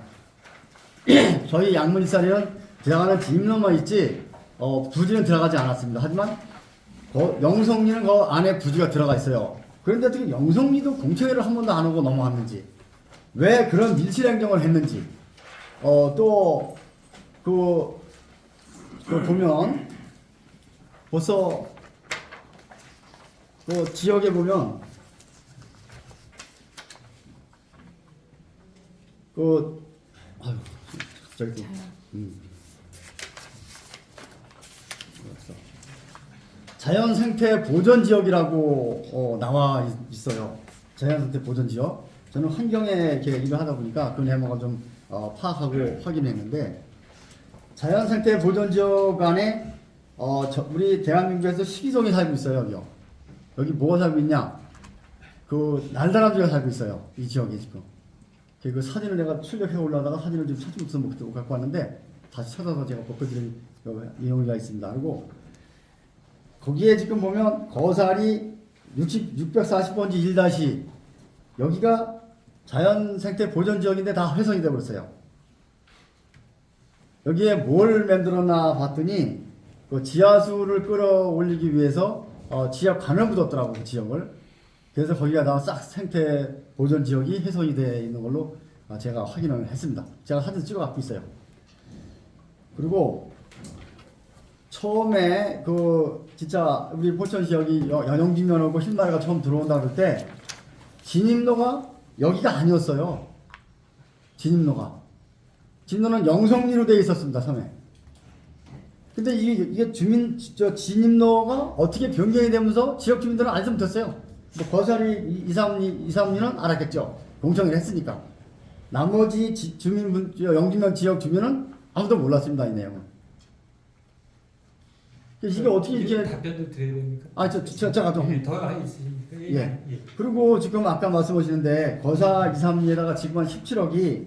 I: 저희 양문이살에는 들어가는 진입로만 있지 부지는 들어가지 않았습니다. 하지만 영성리는 그 안에 부지가 들어가 있어요. 그런데 어떻게 영성리도 공청회를 한 번도 안 오고 넘어왔는지, 왜 그런 밀실행정을 했는지, 또 보면 벌써 그 지역에 보면 갑자기 자연생태 보전지역이라고 나와 있어요. 자연생태 보전지역. 저는 환경에 이렇게 일을 하다 보니까 그 내용을 좀 파악하고 확인했는데, 자연생태 보전지역 안에 우리 대한민국에서 식이종이 살고 있어요. 여기요. 여기 뭐가 살고 있냐? 그 날다람쥐가 살고 있어요. 이 지역에 지금. 그 사진을 내가 출력해 올라다가 사진을 좀 찾지 못해서 못 갖고 왔는데 다시 찾아서 제가 보여드릴 내용이 있습니다. 그리고 거기에 지금 보면 거사리 640번지 1- 여기가 자연생태 보전지역인데 다 훼손이 되어버렸어요. 여기에 뭘 만들었나 봤더니 그 지하수를 끌어올리기 위해서 지하관을 묻었더라고 그 지역을. 그래서 거기가 다 싹 생태 보전 지역이 훼손이 되어 있는 걸로 제가 확인을 했습니다. 제가 사진 찍어 갖고 있어요. 그리고 처음에 진짜 우리 포천시 여기 연영진면하고 흰마리가 처음 들어온다 그럴 때 진입로가 여기가 아니었어요. 진입로는 영성리로 되어 있었습니다. 처음에. 근데 이게 진입로가 어떻게 변경이 되면서 지역 주민들은 알지 못했어요. 뭐 거사리 2-3리는 알았겠죠. 공청회를 했으니까. 나머지 영진면 지역 주민은 아무도 몰랐습니다. 이 내용은. 이게 어떻게 이렇게
H: 답변도 드려야 됩니까?
I: 제가 좀
H: 더 있으니까.
I: 예. 그리고 지금 아까 말씀하시는데 거사 2-3리에다가 지금 한 17억이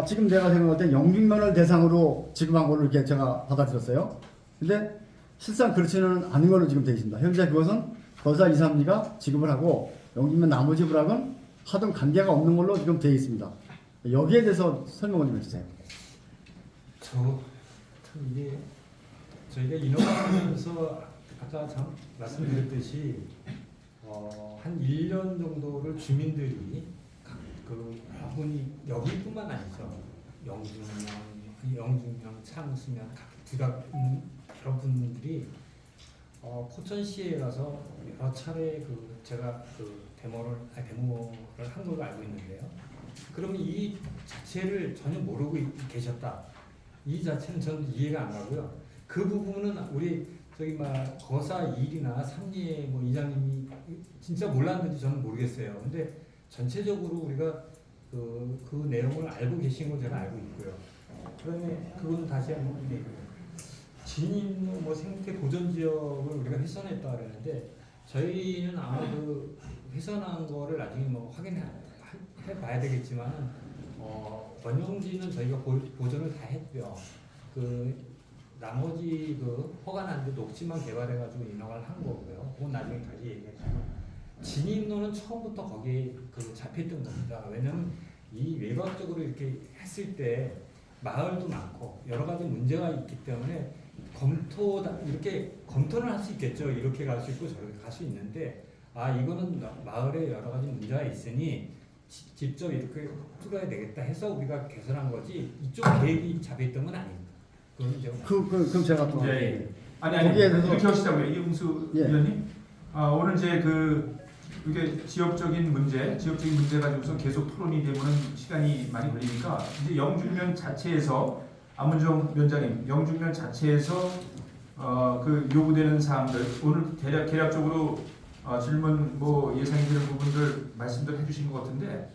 I: 지금 내가 생각할 때 영진면을 대상으로 지금 한 걸로 이렇게 제가 받아들였어요. 근데 실상 그렇지는 않은 걸로 지금 되어 있습니다. 현재 그것은 거사 2-3리가 지급을 하고 영진면 나머지 부락은 하등 관계가 없는 걸로 지금 되어 있습니다. 여기에 대해서 설명을 좀 해주세요.
H: 참 이게 저희가 인허가하면서 아까 참 말씀드렸듯이 한 1년 정도를 주민들이 분이 여기뿐만 아니죠. 영중면, 창수면 부각 여러분들이 포천시에 가서 여러 차례 제가 데모를 한 걸로 알고 있는데요. 그러면 이 자체를 전혀 모르고 계셨다. 이 자체는 저는 이해가 안 가고요. 그 부분은 우리 거사 1이나 3리의 이장님이 진짜 몰랐는지 저는 모르겠어요. 근데 전체적으로 우리가 그 내용을 알고 계신 걸 제가 알고 있고요. 그다음에 그건 다시 한번 얘기해요. 진입로 생태 보전 지역을 우리가 훼손했다 그러는데 저희는 아마 훼손한 거를 나중에 확인해 봐야 되겠지만 원용지는 저희가 보전을 다 했고요. 나머지 허가난데 녹지만 개발해가지고 인허가를 한 거고요. 그건 나중에 다시 얘기하시고. 진입로는 처음부터 거기에 잡혔던 겁니다. 왜냐면 이 외곽적으로 이렇게 했을 때 마을도 많고 여러 가지 문제가 있기 때문에 이렇게 검토를 할 수 있겠죠. 이렇게 갈 수 있고 저렇게 갈 수 있는데 이거는 마을에 여러 가지 문제가 있으니 직접 이렇게 뚫어야 되겠다 해서 우리가 개선한 거지 이쪽 계획이 잡혀있던 건 아닙니다.
I: 그럼 제가 또
B: 아니
I: 거기에 대해서
B: 이렇게 하시자고요. 이웅수 위원님. 오늘 이제 이게 지역적인 문제 가지고서 계속 토론이 되면은 시간이 많이 걸리니까 이제 영준면 자체에서 안문정 위원장님, 영준면 자체에서 요구되는 사항들 오늘 대략적으로 질문 예상이 되는 부분들 말씀들 해주신 것 같은데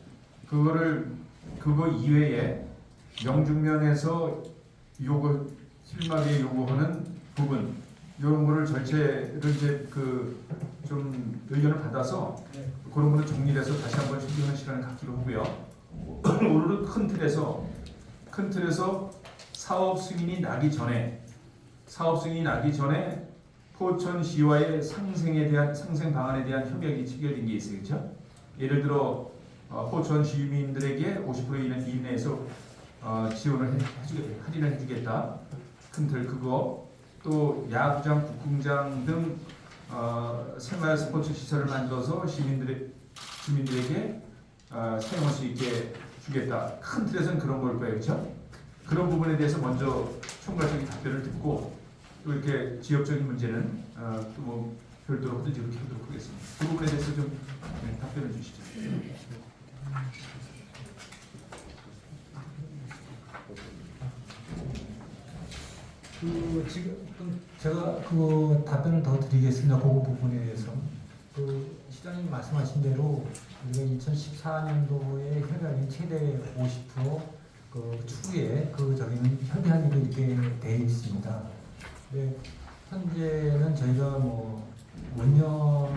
B: 그거 이외에 영준면에서 실마리에 요구하는 부분 이런 거를 전체를 이제 좀 의견을 받아서 그런 거를 정리해서 다시 한번 신경하는 시간을 갖기로 하고요. 오늘은 큰 틀에서 사업 승인이 나기 전에 포천시와의 상생 방안에 대한 협약이 체결된 게 있어요, 그렇죠? 예를 들어 포천 시민들에게 50% 이내에서 지원을 할인을 해주겠다. 큰 틀 그거 또 야구장, 북궁장 등 생활 스포츠 시설을 만들어서 주민들에게 사용할 수 있게 주겠다. 큰 틀에서는 그런 걸 거예요, 그렇죠? 그런 부분에 대해서 먼저 총괄적인 답변을 듣고 또 이렇게 지역적인 문제는 또 뭐 별도로 하든지 그렇게 하도록 하겠습니다. 그 부분에 대해서 좀 답변을 주시죠.
H: 지금 제가 그 답변을 더 드리겠습니다. 그 부분에 대해서 시장님 말씀하신 대로 우리가 2014년도에 협약인 최대 50% 추후에 저기는 협의하기로 이렇게 되어 있습니다. 네, 현재는 저희가 뭐 운영을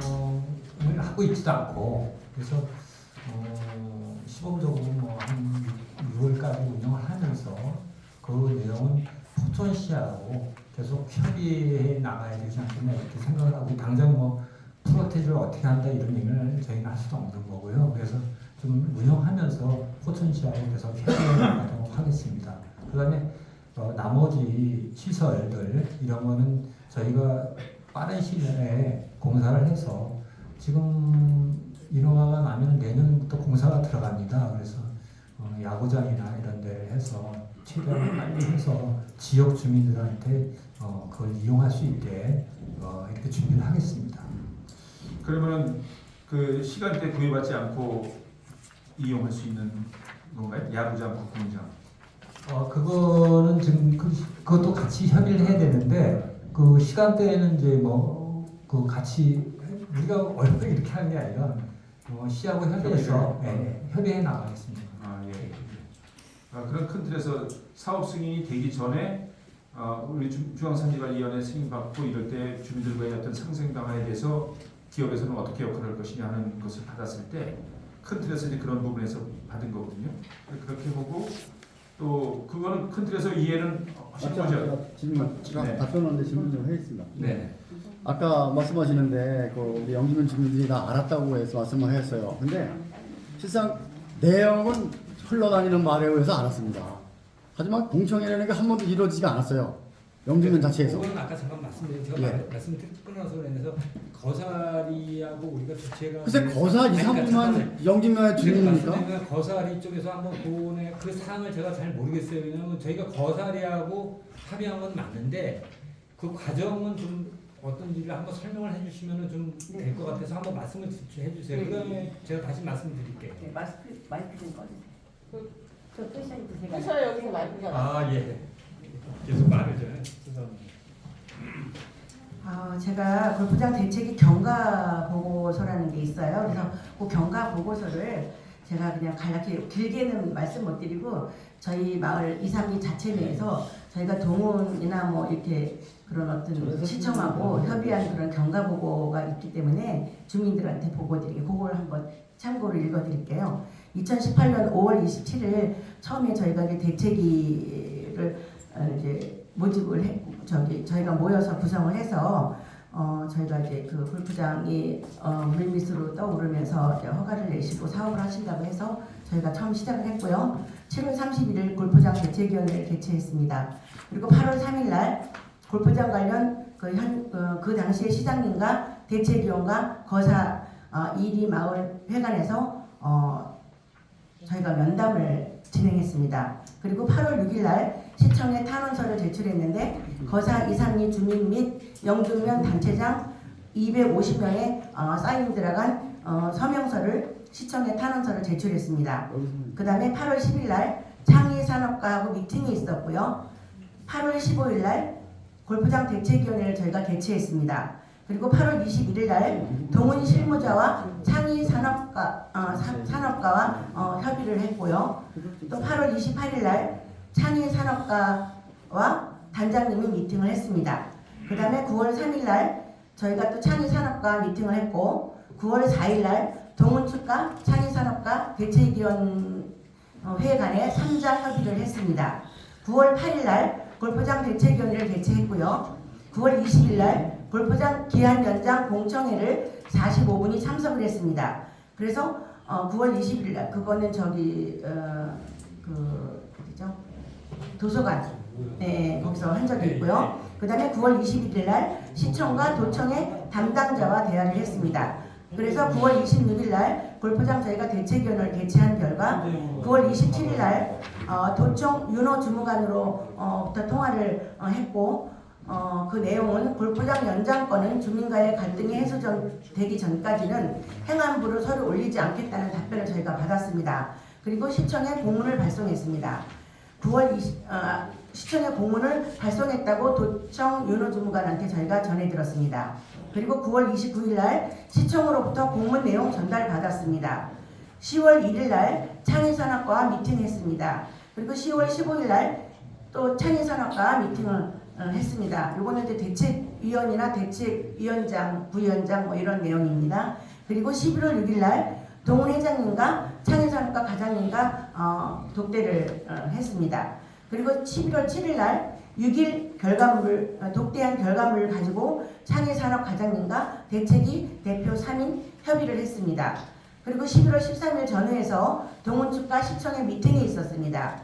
H: 하고 있지도 않고 그래서 시범적으로 뭐 한 6월까지 운영을 하면서 그 내용은 포천시하고 계속 협의해 나가야 되지 않겠나 이렇게 생각을 하고 당장 뭐 프로테이지를 어떻게 한다 이런 얘기는 저희는 할 수도 없는 거고요. 그래서 좀 운영하면서 포천시하고 계속 협의해 나가도록 하겠습니다. 그다음에 나머지 시설들 이런 거는 저희가 빠른 시일 내에 공사를 해서 지금 인허가가 나면 내년부터 공사가 들어갑니다. 그래서 야구장이나 이런 데 해서 최대한 빨리 해서 지역 주민들한테 그걸 이용할 수 있게 이렇게 준비를 하겠습니다.
B: 그러면 그 시간대 구애받지 않고 이용할 수 있는 건가요? 야구장, 북궁장.
H: 그거는 지금 그것도 같이 협의를 해야 되는데 그 시간대에는 이제 그 같이 우리가 얼마나 이렇게 하는 게 아니라 시하고 협의해서 협의해 나가겠습니다.
B: 예. 그런 큰 틀에서 사업 승인이 되기 전에 우리 중앙산지관리위원회 승인 받고 이럴 때 주민들과의 어떤 상생 방안에 대해서 기업에서는 어떻게 역할을 할 것이냐 하는 것을 받았을 때 큰 틀에서 이제 그런 부분에서 받은 거거든요. 그렇게 보고 또 그거는 큰 틀에서 이해는 하신 거죠?
I: 제가 답변하는데 질문 좀 하겠습니다.
B: 네.
I: 아까 말씀하시는데 우리 영주민 주민들이 다 알았다고 해서 말씀을 했어요. 근데 실상 내용은 흘러다니는 말에 의해서 알았습니다. 하지만 공청회라는 게 한 번도 이루어지지가 않았어요. 영주민 자체에서.
H: 그건 아까 잠깐 말씀드린 제가 말씀 끊어서 그래서 거사리하고 우리가 주체가
I: 글쎄 거사 2, 3분만 영주민의 주민입니까?
H: 거사리 쪽에서 한번 그 사항을 제가 잘 모르겠어요. 왜냐하면 저희가 거사리하고 합의한 건 맞는데 그 과정은 좀 어떤 일을 한번 설명을 해주시면 좀 될 것 같아서 한번 말씀을 해주세요. 그다음에 제가 다시 말씀드릴게요.
J: 네, 마이크 좀 꺼주세요. 저 패션이 제가.
G: 패션 여기서 마이크가.
H: 예. 계속 말해줘요. 죄송합니다.
J: 제가 골프장 대책위 경과 보고서라는 게 있어요. 그래서 그 경과 보고서를 제가 그냥 간략히 길게는 말씀 못 드리고 저희 마을 2, 3기 자체 내에서 저희가 동훈이나 뭐 이렇게 그런 어떤 시청하고 협의한 그런 경과 보고가 있기 때문에 주민들한테 보고 드리게 그걸 한번 참고로 읽어드릴게요. 2018년 5월 27일 처음에 저희가 이제 대책위를 이제 모집을 저희가 모여서 구성을 해서 저희가 이제 그 골프장이 물밑으로 떠오르면서 이제 허가를 내시고 사업을 하신다고 해서 저희가 처음 시작을 했고요. 7월 31일 골프장 대책위원회를 개최했습니다. 그리고 8월 3일 날 골프장 관련 그 당시에 시장님과 대책위원과 거사 이리 마을 회관에서 저희가 면담을 진행했습니다. 그리고 8월 6일 날 시청에 탄원서를 제출했는데 거사 2, 3리 주민 및 영주면 단체장 250명의 사인이 들어간 서명서를 시청에 탄원서를 제출했습니다. 그 다음에 8월 10일 날 창의산업과하고 미팅이 있었고요. 8월 15일 날 골프장 대책위원회를 저희가 개최했습니다. 그리고 8월 21일 날 동훈 실무자와 창의산업과와 협의를 했고요. 또 8월 28일 날 창의산업과와 단장님이 미팅을 했습니다. 그 다음에 9월 3일 날 저희가 또 창의산업과 미팅을 했고 9월 4일 날 동훈축과 창의산업과 대책위원 회의 간에 3자 협의를 했습니다. 9월 8일 날 골프장 대책위원회를 개최했고요. 9월 20일 날 골프장 기한 연장 공청회를 45분이 참석을 했습니다. 그래서 9월 20일 날 그거는 저기 어디죠? 도서관 네, 거기서 한 적이 있고요. 그 다음에 9월 21일 날 시청과 도청의 담당자와 대화를 했습니다. 그래서 9월 26일 날 골프장 저희가 대책위원회를 개최한 결과 9월 27일 날 도청 윤호 주무관으로부터 통화를 했고 그 내용은 골프장 연장권은 주민과의 갈등이 해소되기 전까지는 행안부로 서류 올리지 않겠다는 답변을 저희가 받았습니다. 그리고 시청에 공문을 발송했습니다. 9월 20, 시청에 공문을 발송했다고 도청 윤호 주무관한테 저희가 전해들었습니다. 그리고 9월 29일 날 시청으로부터 공문 내용 전달 받았습니다. 10월 1일 날 창의산업과와 미팅했습니다. 그리고 10월 15일 날 또 창의산업과 미팅을 했습니다. 요거는 이제 대책위원이나 대책위원장, 부위원장 뭐 이런 내용입니다. 그리고 11월 6일 날 동훈 회장님과 창의산업과 과장님과 독대를 했습니다. 그리고 11월 7일 날 6일 결과물을 독대한 결과물을 가지고 창의산업 과장님과 대책위 대표 3인 협의를 했습니다. 그리고 11월 13일 전후에서 동훈 측과 시청에 미팅이 있었습니다.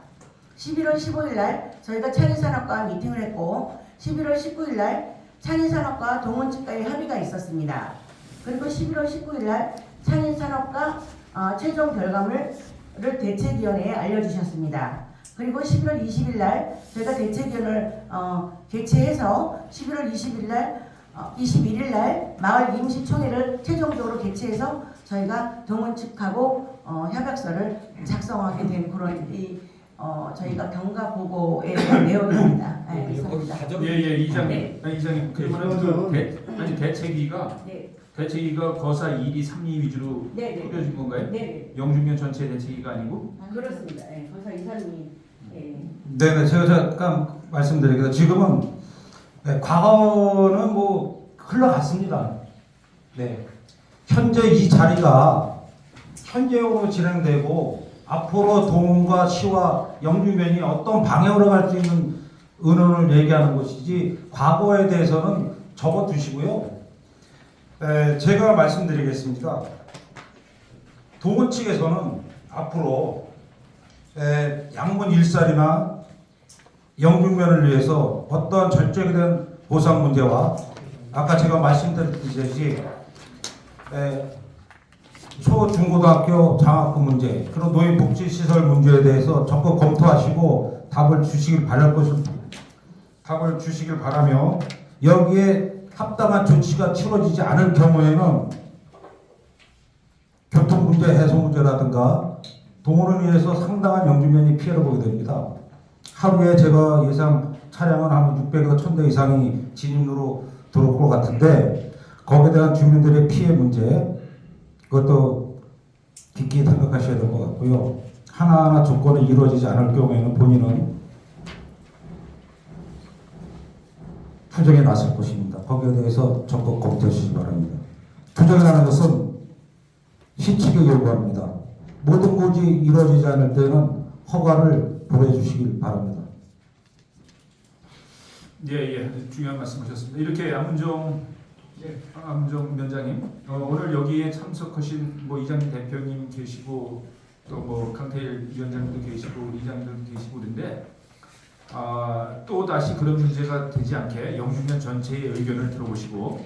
J: 11월 15일 날 저희가 창의산업과 미팅을 했고 11월 19일 날 창의산업과 동훈 측과의 협의가 있었습니다. 그리고 11월 19일 날 창의산업과 최종 결과물을 대책위원회에 알려주셨습니다. 그리고 11월 20일 날 저희가 대책위원회를 개최해서 11월 21일 날 마을 임시총회를 최종적으로 개최해서 저희가 동훈 측하고 협약서를 작성하게 된 그런 저희가 경과 보고에 대한 내용입니다. 네, 그렇습니다.
B: 예예 이장님,
J: 네.
B: 이장님 그러면 대책위가
J: 네.
B: 대책위가 거사 1위, 3위 위주로
J: 네, 네.
B: 꾸려진 건가요?
J: 네,
B: 영주면 전체 대책위가 아니고?
J: 그렇습니다. 네, 거사 이사님이
E: 네네, 제가 잠깐 말씀드리겠습니다. 지금은 과거는 뭐 흘러갔습니다. 네, 현재 이 자리가 현재형으로 진행되고 앞으로 동과 시와 영주면이 어떤 방향으로 갈 수 있는 의논을 얘기하는 것이지 과거에 대해서는 접어두시고요. 제가 말씀드리겠습니다. 동원 측에서는 앞으로 양문 일살이나 영주면을 위해서 어떠한 절적에 대한 보상 문제와 아까 제가 말씀드렸듯이 초, 중고등학교 장학금 문제, 그리고 노인복지시설 문제에 대해서 적극 검토하시고 답을 주시길 바라며 여기에 합당한 조치가 치러지지 않을 경우에는 교통 문제 해소 문제라든가 동원을 위해서 상당한 영주면이 피해를 보게 됩니다. 하루에 제가 예상 차량은 한 600에서 1000대 이상이 진입로로 들어올 것 같은데 거기에 대한 주민들의 피해 문제 그것도 깊게 생각하셔야 될 것 같고요. 하나하나 조건이 이루어지지 않을 경우에는 본인은 투쟁에 나설 것입니다. 거기에 대해서 적극 검토해 주시기 바랍니다. 투쟁이라는 것은 시측의 요구합니다. 모든 것이 이루어지지 않을 때는 허가를 보내주시길 바랍니다.
B: 예, 중요한 말씀하셨습니다. 이렇게 안문정 위원장님, 오늘 여기에 참석하신 뭐 이장님 대표님 계시고 또 뭐 강태일 위원장님도 계시고 이장님도 계시고 그런데 또 다시 그런 문제가 되지 않게 영주면 전체의 의견을 들어보시고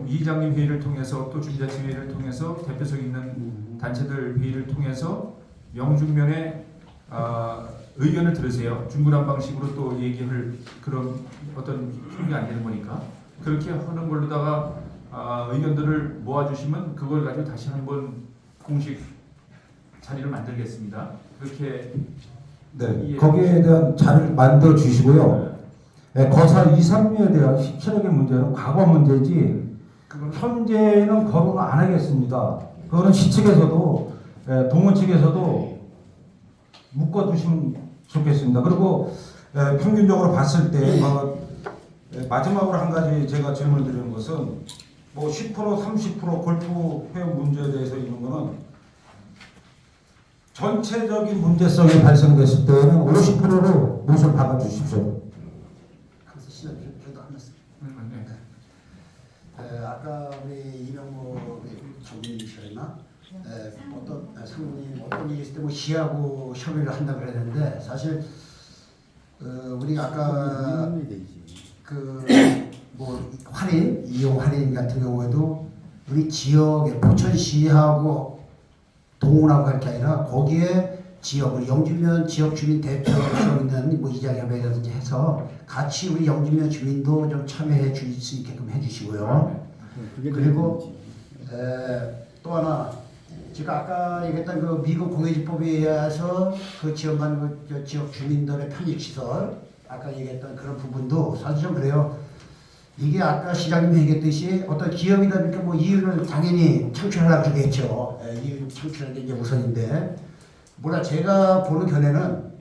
B: 이장님 회의를 통해서 또 준비자치 회의를 통해서 대표성 있는 단체들 회의를 통해서 영주면의 의견을 들으세요. 중구난 방식으로 또 얘기할 그런 어떤 힘이 안 되는 거니까 그렇게 하는 걸로다가 의견들을 모아주시면 그걸 가지고 다시 한번 공식 자리를 만들겠습니다. 그렇게
E: 네, 거기에 대한 자료를 만들어 주시고요. 거사 2, 3위에 대한 실체적인 문제는 과거 문제지 현재는 거론을 안 하겠습니다. 그거는 시측에서도 동원 측에서도 묶어두시면 좋겠습니다. 그리고 평균적으로 봤을 때 마지막으로 한 가지 제가 질문을 드리는 것은 뭐 10% 30% 골프 회원 문제에 대해서 있는 거는 전체적인 문제성이 발생됐을 때는 50%로 못을 박아주십시오.
D: 그래서 시간 좀더 안 났어요. 아까 우리 이명모 전문의시였나 어떤 상무님 어떤 일이 있을 때 뭐 시하고 협의를 한다 그랬는데 사실 우리가 아까 그 뭐 할인 이용 할인 같은 경우에도 우리 지역의 포천시하고 동원하고 할 게 아니라 거기에 지역 우리 영주면 지역 주민 대표로 있는 뭐 이장협회라든지 해서 같이 우리 영주면 주민도 좀 참여해 줄 수 있게끔 해주시고요. 그리고 또 하나 제가 아까 얘기했던 그 미국 공예지법에 의해서 그 지역만 그 지역 주민들의 편익시설 아까 얘기했던 그런 부분도 사실 좀 그래요. 이게 아까 시장님이 얘기했듯이 어떤 기업이다 보니까 뭐 이윤을 당연히 창출하려고 그러겠죠. 이윤 창출하는 게 이제 우선인데 뭐라 제가 보는 견해는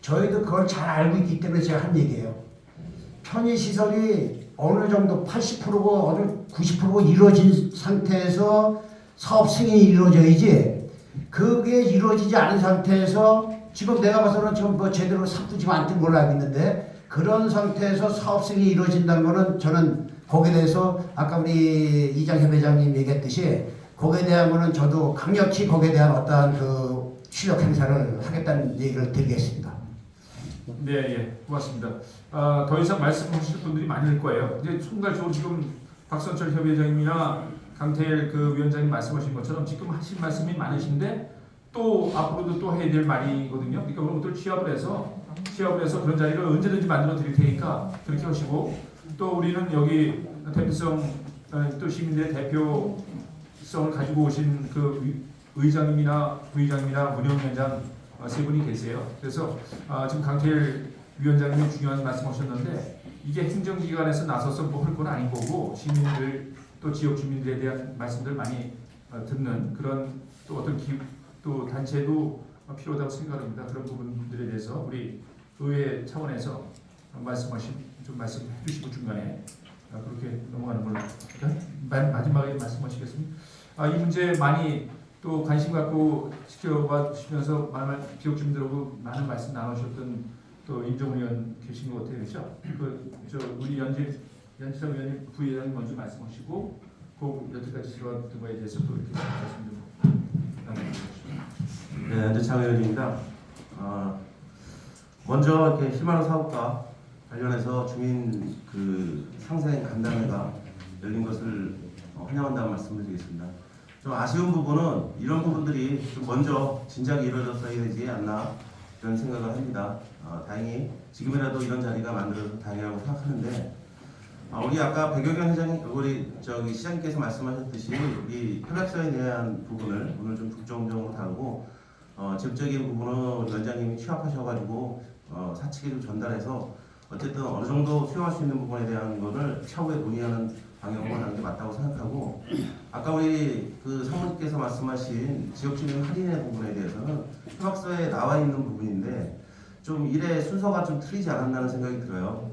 D: 저희도 그걸 잘 알고 있기 때문에 제가 한 얘기예요. 편의시설이 어느 정도 80%고 어느 90%고 이루어진 상태에서 사업 승인이 이루어져야지 그게 이루어지지 않은 상태에서 지금 내가 봐서는 지금 뭐 제대로 삽도 지금 안 뜬 걸로 알고 있는데 그런 상태에서 사업 승인이 이루어진다는 거는 저는 거기에 대해서 아까 우리 이장협 회장님 얘기했듯이 거기에 대한 거는 저도 강력히 거기에 대한 어떠한 그 실력 행사를 하겠다는 얘기를 드리겠습니다.
B: 네, 예, 고맙습니다. 더 이상 말씀하실 분들이 많을 거예요. 이제 총괄적으로 지금 박선철 협의회장님이나 강태일 그 위원장님 말씀하신 것처럼 지금 하신 말씀이 많으신데 또 앞으로도 또 해야 될 말이거든요. 그러니까 오늘 취합을 해서 그런 자리를 언제든지 만들어 드릴 테니까 그렇게 하시고 또 우리는 여기 대표성 또 시민들의 대표성을 가지고 오신 그 의장님이나 부의장님이나 문영위원장 세 분이 계세요. 그래서 지금 강태일 위원장님이 중요한 말씀하셨는데 이게 행정기관에서 나서서 뭐 할 건 아닌 거고 시민들 또 지역 주민들에 대한 말씀들 많이 듣는 그런 또 어떤 또 단체도 필요하다고 생각합니다. 그런 부분들에 대해서 우리 의회 차원에서 말씀해 주시고 중간에 그렇게 넘어가는 걸로 마지막에 말씀하시겠습니다. 이 문제 많이 또 관심 갖고 지켜봐 주시면서 많은 지역 주민들하고 많은 말씀 나누셨던 또 임종훈 의원 계신 것 같아요, 그렇죠? 우리 연지성 의원님 부의장님 먼저 말씀하시고 그 여태까지 지켜봤던 거에 대해서 또 이렇게 말씀 좀 나눠주십시오.
K: 네, 연재창 의원입니다. 먼저 이렇게 희망 사업과 관련해서 주민 그 상생 간담회가 열린 것을 환영한다는 말씀을 드리겠습니다. 좀 아쉬운 부분은 이런 부분들이 좀 먼저 진작에 이루어졌어야 되지 않나 이런 생각을 합니다. 다행히 지금이라도 이런 자리가 만들어서 다행이라고 생각하는데 우리 아까 백여경 회장님, 우리 시장님께서 말씀하셨듯이 우리 협약서에 대한 부분을 오늘 좀 중점적으로 다루고 지역적인 부분은 위원장님이 취합하셔가지고 사측에 좀 전달해서 어쨌든 어느 정도 수용할 수 있는 부분에 대한 거를 차후에 논의하는 방향으로 하는 게 맞다고 생각하고 아까 우리 그 사모님께서 말씀하신 지역주민 할인의 부분에 대해서는 협약서에 나와 있는 부분인데 좀 일의 순서가 좀 틀리지 않았나는 생각이 들어요.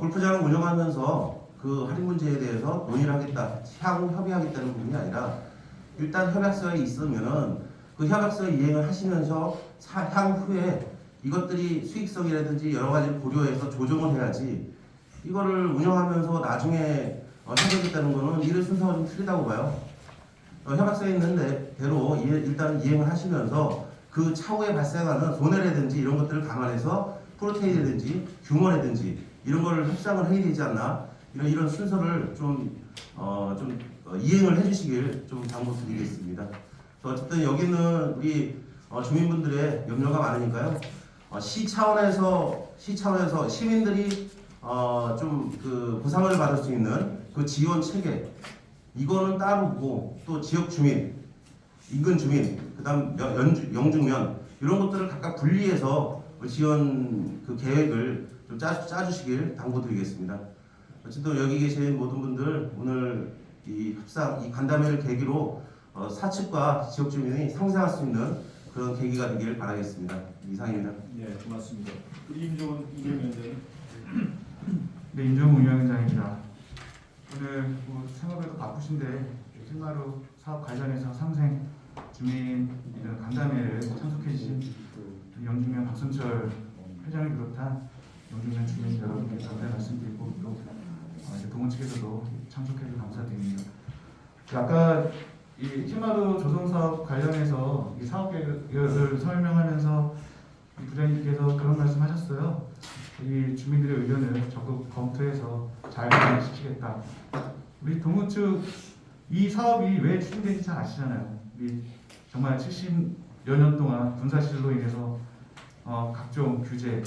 K: 골프장을 운영하면서 그 할인 문제에 대해서 논의를 하겠다, 향후 협의하겠다는 부분이 아니라 일단 협약서에 있으면은 그 협약서 이행을 하시면서 향후에 이것들이 수익성이라든지 여러 가지를 고려해서 조정을 해야지 이거를 운영하면서 나중에 해보겠다는 거는 일의 순서가 좀 틀리다고 봐요. 협약서에 있는 대로 일단 이행을 하시면서 그 차후에 발생하는 손해라든지 이런 것들을 감안해서 프로테인이라든지 규모라든지 이런 거를 협상을 해야 되지 않나 이런 순서를 좀 이행을 해주시길 좀 당부드리겠습니다. 어쨌든 여기는 우리 주민분들의 염려가 많으니까요. 시 차원에서 시민들이 좀 그 보상을 받을 수 있는 그 지원 체계 이거는 따르고 또 지역 주민, 인근 주민, 그다음 영주면 이런 것들을 각각 분리해서 지원 그 계획을 좀 짜주시길 당부드리겠습니다. 어쨌든 여기 계신 모든 분들 오늘 이 협상, 이 간담회를 계기로 사측과 지역 주민이 상생할 수 있는 그런 계기가 되길 바라겠습니다. 이상입니다.
B: 네, 고맙습니다. 임종훈 위원장님. 네, 임종훈 위원장입니다. 오늘 뭐 생각해도 바쁘신데 실마루 사업 관련해서 상생 주민 이런 간담회를 참석해 주신 영주면 박선철 회장을 비롯한 영주면 주민 여러분께 감사의 말씀드리고 또 동원 측에서도 참석해 주셔서 감사드립니다. 아까 이 희마루 조성사업 관련해서 이 사업 계획을 설명하면서 이 부장님께서 그런 말씀하셨어요. 이 주민들의 의견을 적극 검토해서 잘 진행시키겠다. 우리 동은 측 이 사업이 왜 추진되는지 잘 아시잖아요. 우리 정말 70여 년 동안 군사실로 인해서 각종 규제,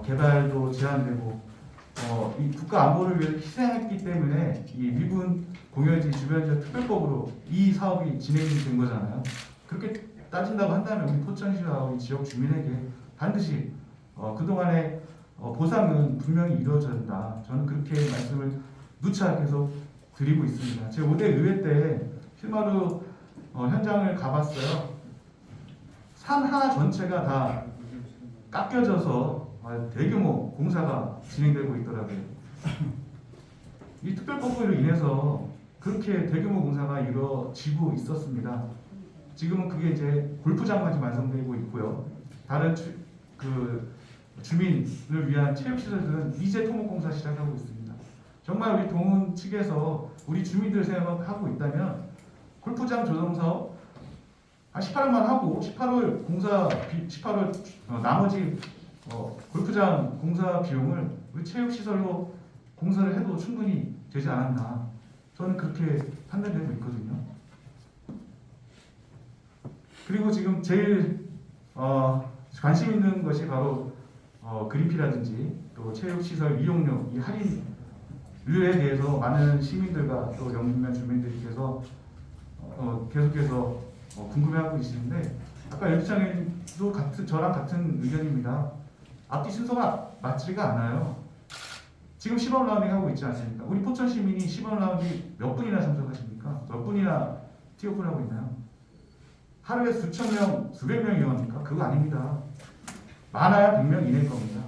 B: 개발도 제한되고 이 국가 안보를 위해 희생했기 때문에 이 미군 공여지 주변지역 특별법으로 이 사업이 진행이 된 거잖아요. 그렇게 따진다고 한다면 우리 포천시와 우리 지역 주민에게 반드시 그동안의 보상은 분명히 이루어져야 된다. 저는 그렇게 말씀을 누차 계속 드리고 있습니다. 제 5대 의회 때 실마루 현장을 가봤어요. 산 하나 전체가 다 깎여져서 대규모 공사가 진행되고 있더라고요. 이 특별법으로 인해서 그렇게 대규모 공사가 이루어지고 있었습니다. 지금은 그게 이제 골프장까지 완성되고 있고요. 다른 주민을 위한 체육시설들은 이제 토목공사 시작하고 있습니다. 정말 우리 동은 측에서 우리 주민들 생각하고 있다면 골프장 조성 사업 18월만 하고 18월 나머지 골프장 공사 비용을 우리 체육시설로 공사를 해도 충분히 되지 않았나. 저는 그렇게 판단되고 있거든요. 그리고 지금 제일 관심 있는 것이 바로 그린피라든지 또 체육시설 이용료 이 할인율에 대해서 많은 시민들과 또 영등면 주민들께서 계속해서 궁금해하고 계시는데 아까 연주장님도 저랑 같은 의견입니다. 앞뒤 순서가 맞지가 않아요. 지금 시범 라운딩 하고 있지 않습니까? 우리 포천 시민이 시범 라운딩 몇 분이나 참석하십니까? 몇 분이나 티오프를 하고 있나요? 하루에 수천 명, 수백 명이 합니까? 그거 아닙니다. 많아야 100명 이내일 겁니다.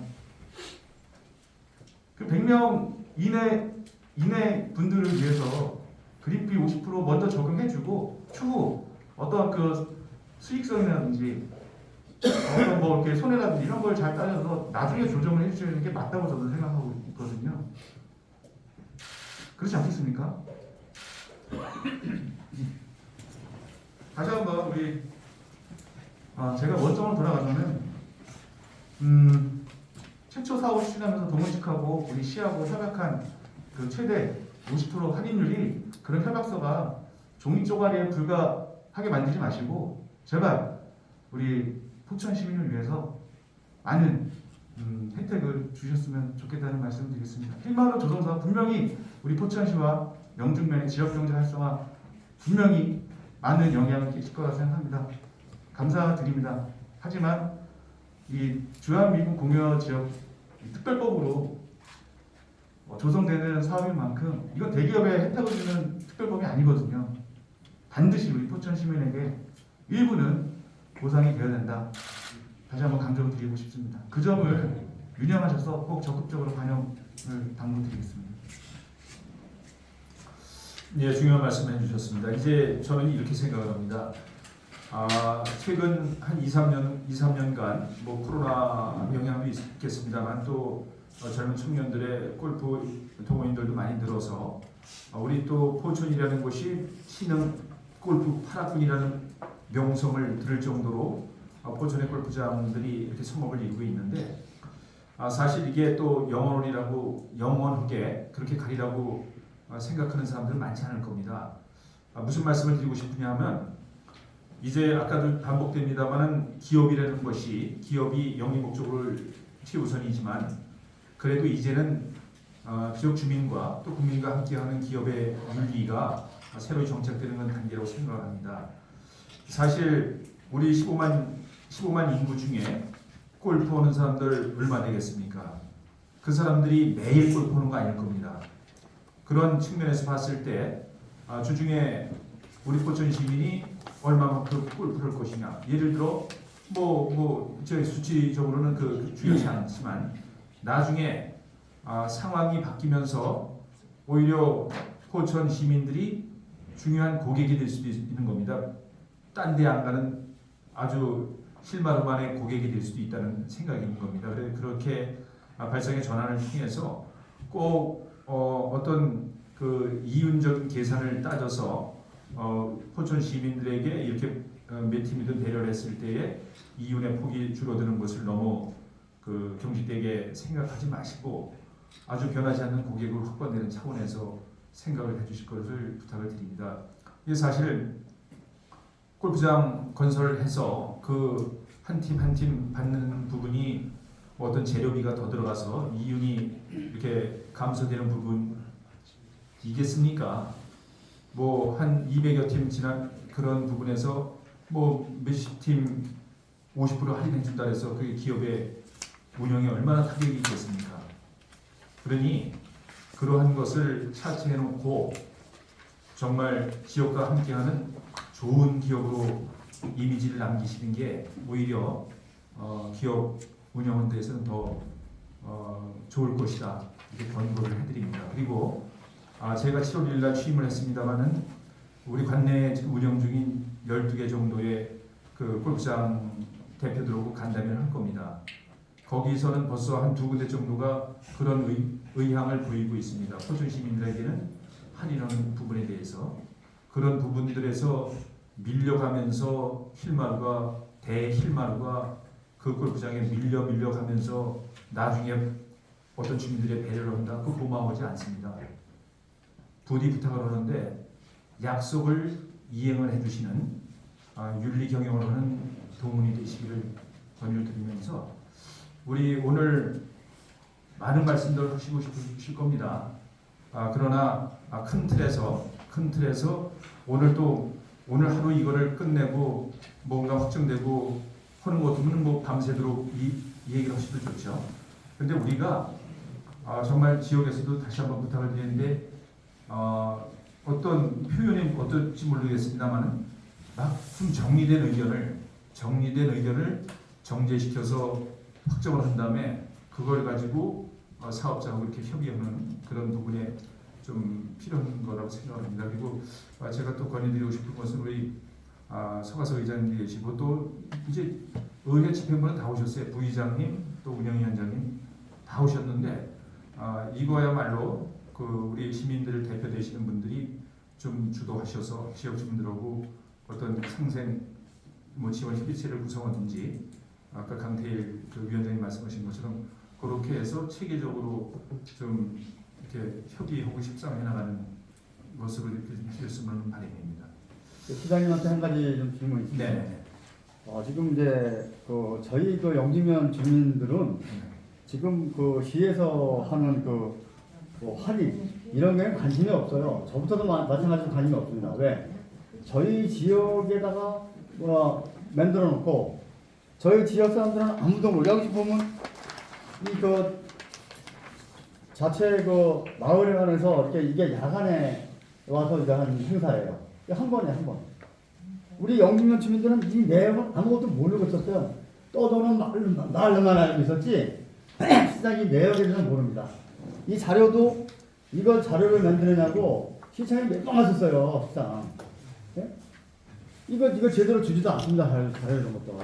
B: 그 100명 이내 분들을 위해서 그린피 50% 먼저 적용해주고 추후 어떤 그 수익성이라든지 어떤 뭐 이렇게 손해라든지 이런 걸 잘 따져서 나중에 조정을 해주시는 게 맞다고 저도 생각하고 있거든요. 그렇지 않겠습니까? 다시 한번 우리 제가 원점으로 돌아가서는 최초 사업을 추진하면서 동원측하고 우리 시하고 협약한 그 최대 50% 할인율이 그런 협약서가 종이 쪼가리에 불과하게 만들지 마시고 제발 우리 포천 시민을 위해서 많은 혜택을 주셨으면 좋겠다는 말씀을 드리겠습니다. 힐마루 조성사업 분명히 우리 포천시와 영등면의 지역경제 활성화 분명히 많은 영향을 끼칠 거라 생각합니다. 감사드립니다. 하지만 이 주한미군 공여지역 특별법으로 조성되는 사업인 만큼 이건 대기업에 혜택을 주는 특별법이 아니거든요. 반드시 우리 포천 시민에게 일부는 보상이 되어야 된다. 다시 한번 강조를 드리고 싶습니다. 그 점을 유념하셔서 꼭 적극적으로 반영을 당부드리겠습니다. 예, 중요한 말씀 해주셨습니다. 이제 저는 이렇게 생각을 합니다. 최근 한 2-3년간 뭐 코로나 영향도 있겠습니다만 또 젊은 청년들의 골프 동호인들도 많이 늘어서 우리 또 포천이라는 곳이 신흥 골프 8학군이라는 명성을 들을 정도로 포천의 골프장들이 이렇게 성업을 이루고 있는데 사실 이게 또 영원하게 그렇게 가리라고 생각하는 사람들은 많지 않을 겁니다. 무슨 말씀을 드리고 싶으냐 하면 이제 아까도 반복됩니다만은 기업이라는 것이 기업이 영리 목적을 최우선이지만 그래도 이제는 지역 주민과 또 국민과 함께하는 기업의 윤리가 새로 정착되는 건 단계라고 생각합니다. 사실 우리 15만 인구 중에 골프 오는 사람들 얼마 되겠습니까? 그 사람들이 매일 골프 오는 거 아닐 겁니다. 그런 측면에서 봤을 때 주중에 우리 포천 시민이 얼마만큼 골프를 할 것이냐. 예를 들어 저희 수치적으로는 중요치 않지만 나중에 상황이 바뀌면서 오히려 포천 시민들이 중요한 고객이 될 수도 있는 겁니다. 딴 데 안 가는 아주 실마루만의 고객이 될 수도 있다는 생각이 있는 겁니다. 그렇게 발상의 전환을 통해서 꼭 어떤 그 이윤적인 계산을 따져서 포천 시민들에게 이렇게 몇 팀이든 배려를 했을 때에 이윤의 폭이 줄어드는 것을 너무 그 경직되게 생각하지 마시고 아주 변하지 않는 고객을 확보되는 차원에서 생각을 해주실 것을 부탁을 드립니다. 이게 사실 골프장 건설해서 그 한 팀 한 팀 받는 부분이 어떤 재료비가 더 들어가서 이윤이 이렇게 감소되는 부분이겠습니까? 뭐 한 200여 팀 지난 그런 부분에서 뭐 몇십 팀 50% 할인해 준다 해서 그게 기업의 운영에 얼마나 타격이 있겠습니까? 그러니 그러한 것을 차치해 놓고 정말 지역과 함께하는 좋은 기업으로 이미지를 남기시는 게 오히려 기업 운영하는 데서는 더 좋을 것이다 이렇게 권고를 해드립니다. 그리고 제가 7월 1일 날 취임을 했습니다마는 우리 관내에 지금 운영 중인 12개 정도의 그 골프장 대표들하고 간담회를 할 겁니다. 거기서는 벌써 한 2군데 정도가 그런 의향을 보이고 있습니다. 포천 시민들에게는 할인하는 부분에 대해서 그런 부분들에서 밀려가면서 힐마루가 대힐마루가 그 골프장에 밀려가면서 나중에 어떤 주민들의 배려를 한다. 그 고마워하지 않습니다. 부디 부탁을 하는데 약속을 이행을 해주시는 윤리 경영을 하는 동문이 되시기를 권유를 드리면서 우리 오늘 많은 말씀들을 하시고 싶으실 겁니다. 그러나 큰 틀에서 오늘 하루 이거를 끝내고 뭔가 확정되고 하는 것도는 뭐 밤새도록 이 얘기를 하셔도 좋죠. 그런데 우리가 정말 지역에서도 다시 한번 부탁을 드리는데 어떤 표현이 어떨지 모르겠습니다만은 막 좀 정리된 의견을 정제시켜서 확정을 한 다음에 그걸 가지고 사업자하고 이렇게 협의하는 그런 부분에 좀 필요한 거라고 생각합니다. 그리고 제가 또 건의드리고 싶은 것은 우리 서가석 의장님 계시고 또 이제 의회 집행부는 다 오셨어요. 부의장님 또 운영위원장님 다 오셨는데 이거야말로 그 우리 시민들을 대표되시는 분들이 좀 주도하셔서 지역 주민들하고 어떤 상생 지원 협의체를 구성하든지 아까 강태일 그 위원장님 말씀하신 것처럼 그렇게 해서 체계적으로 좀 이렇게 협의하고 협상해 나가는 모습을 이렇게 해줬으면 바람입니다.
I: 시장님한테 한 가지 좀 질문이 있습니다.
B: 네.
I: 지금 이제 저희 영지면 주민들은 지금 그 시에서 하는 할인 이런 게 관심이 없어요. 저부터도 마찬가지로 관심이 없습니다. 왜? 저희 지역에다가 만들어 놓고 저희 지역 사람들은 아무도 모르고 여기 보면 자체 마을에 관해서 이렇게 이게 야간에 와서 이제 하는 행사예요. 한 번에. 우리 영지면 주민들은 이 내용을 아무것도 모르고 있었어요. 떠도는 말로만 알고 있었지 시장이 내역에 대해서는 모릅니다. 이 자료도 이걸 자료를 만드느냐고 시장이 몇 번 하셨어요. 시장. 네? 이거 제대로 주지도 않습니다. 자료 이런 것도.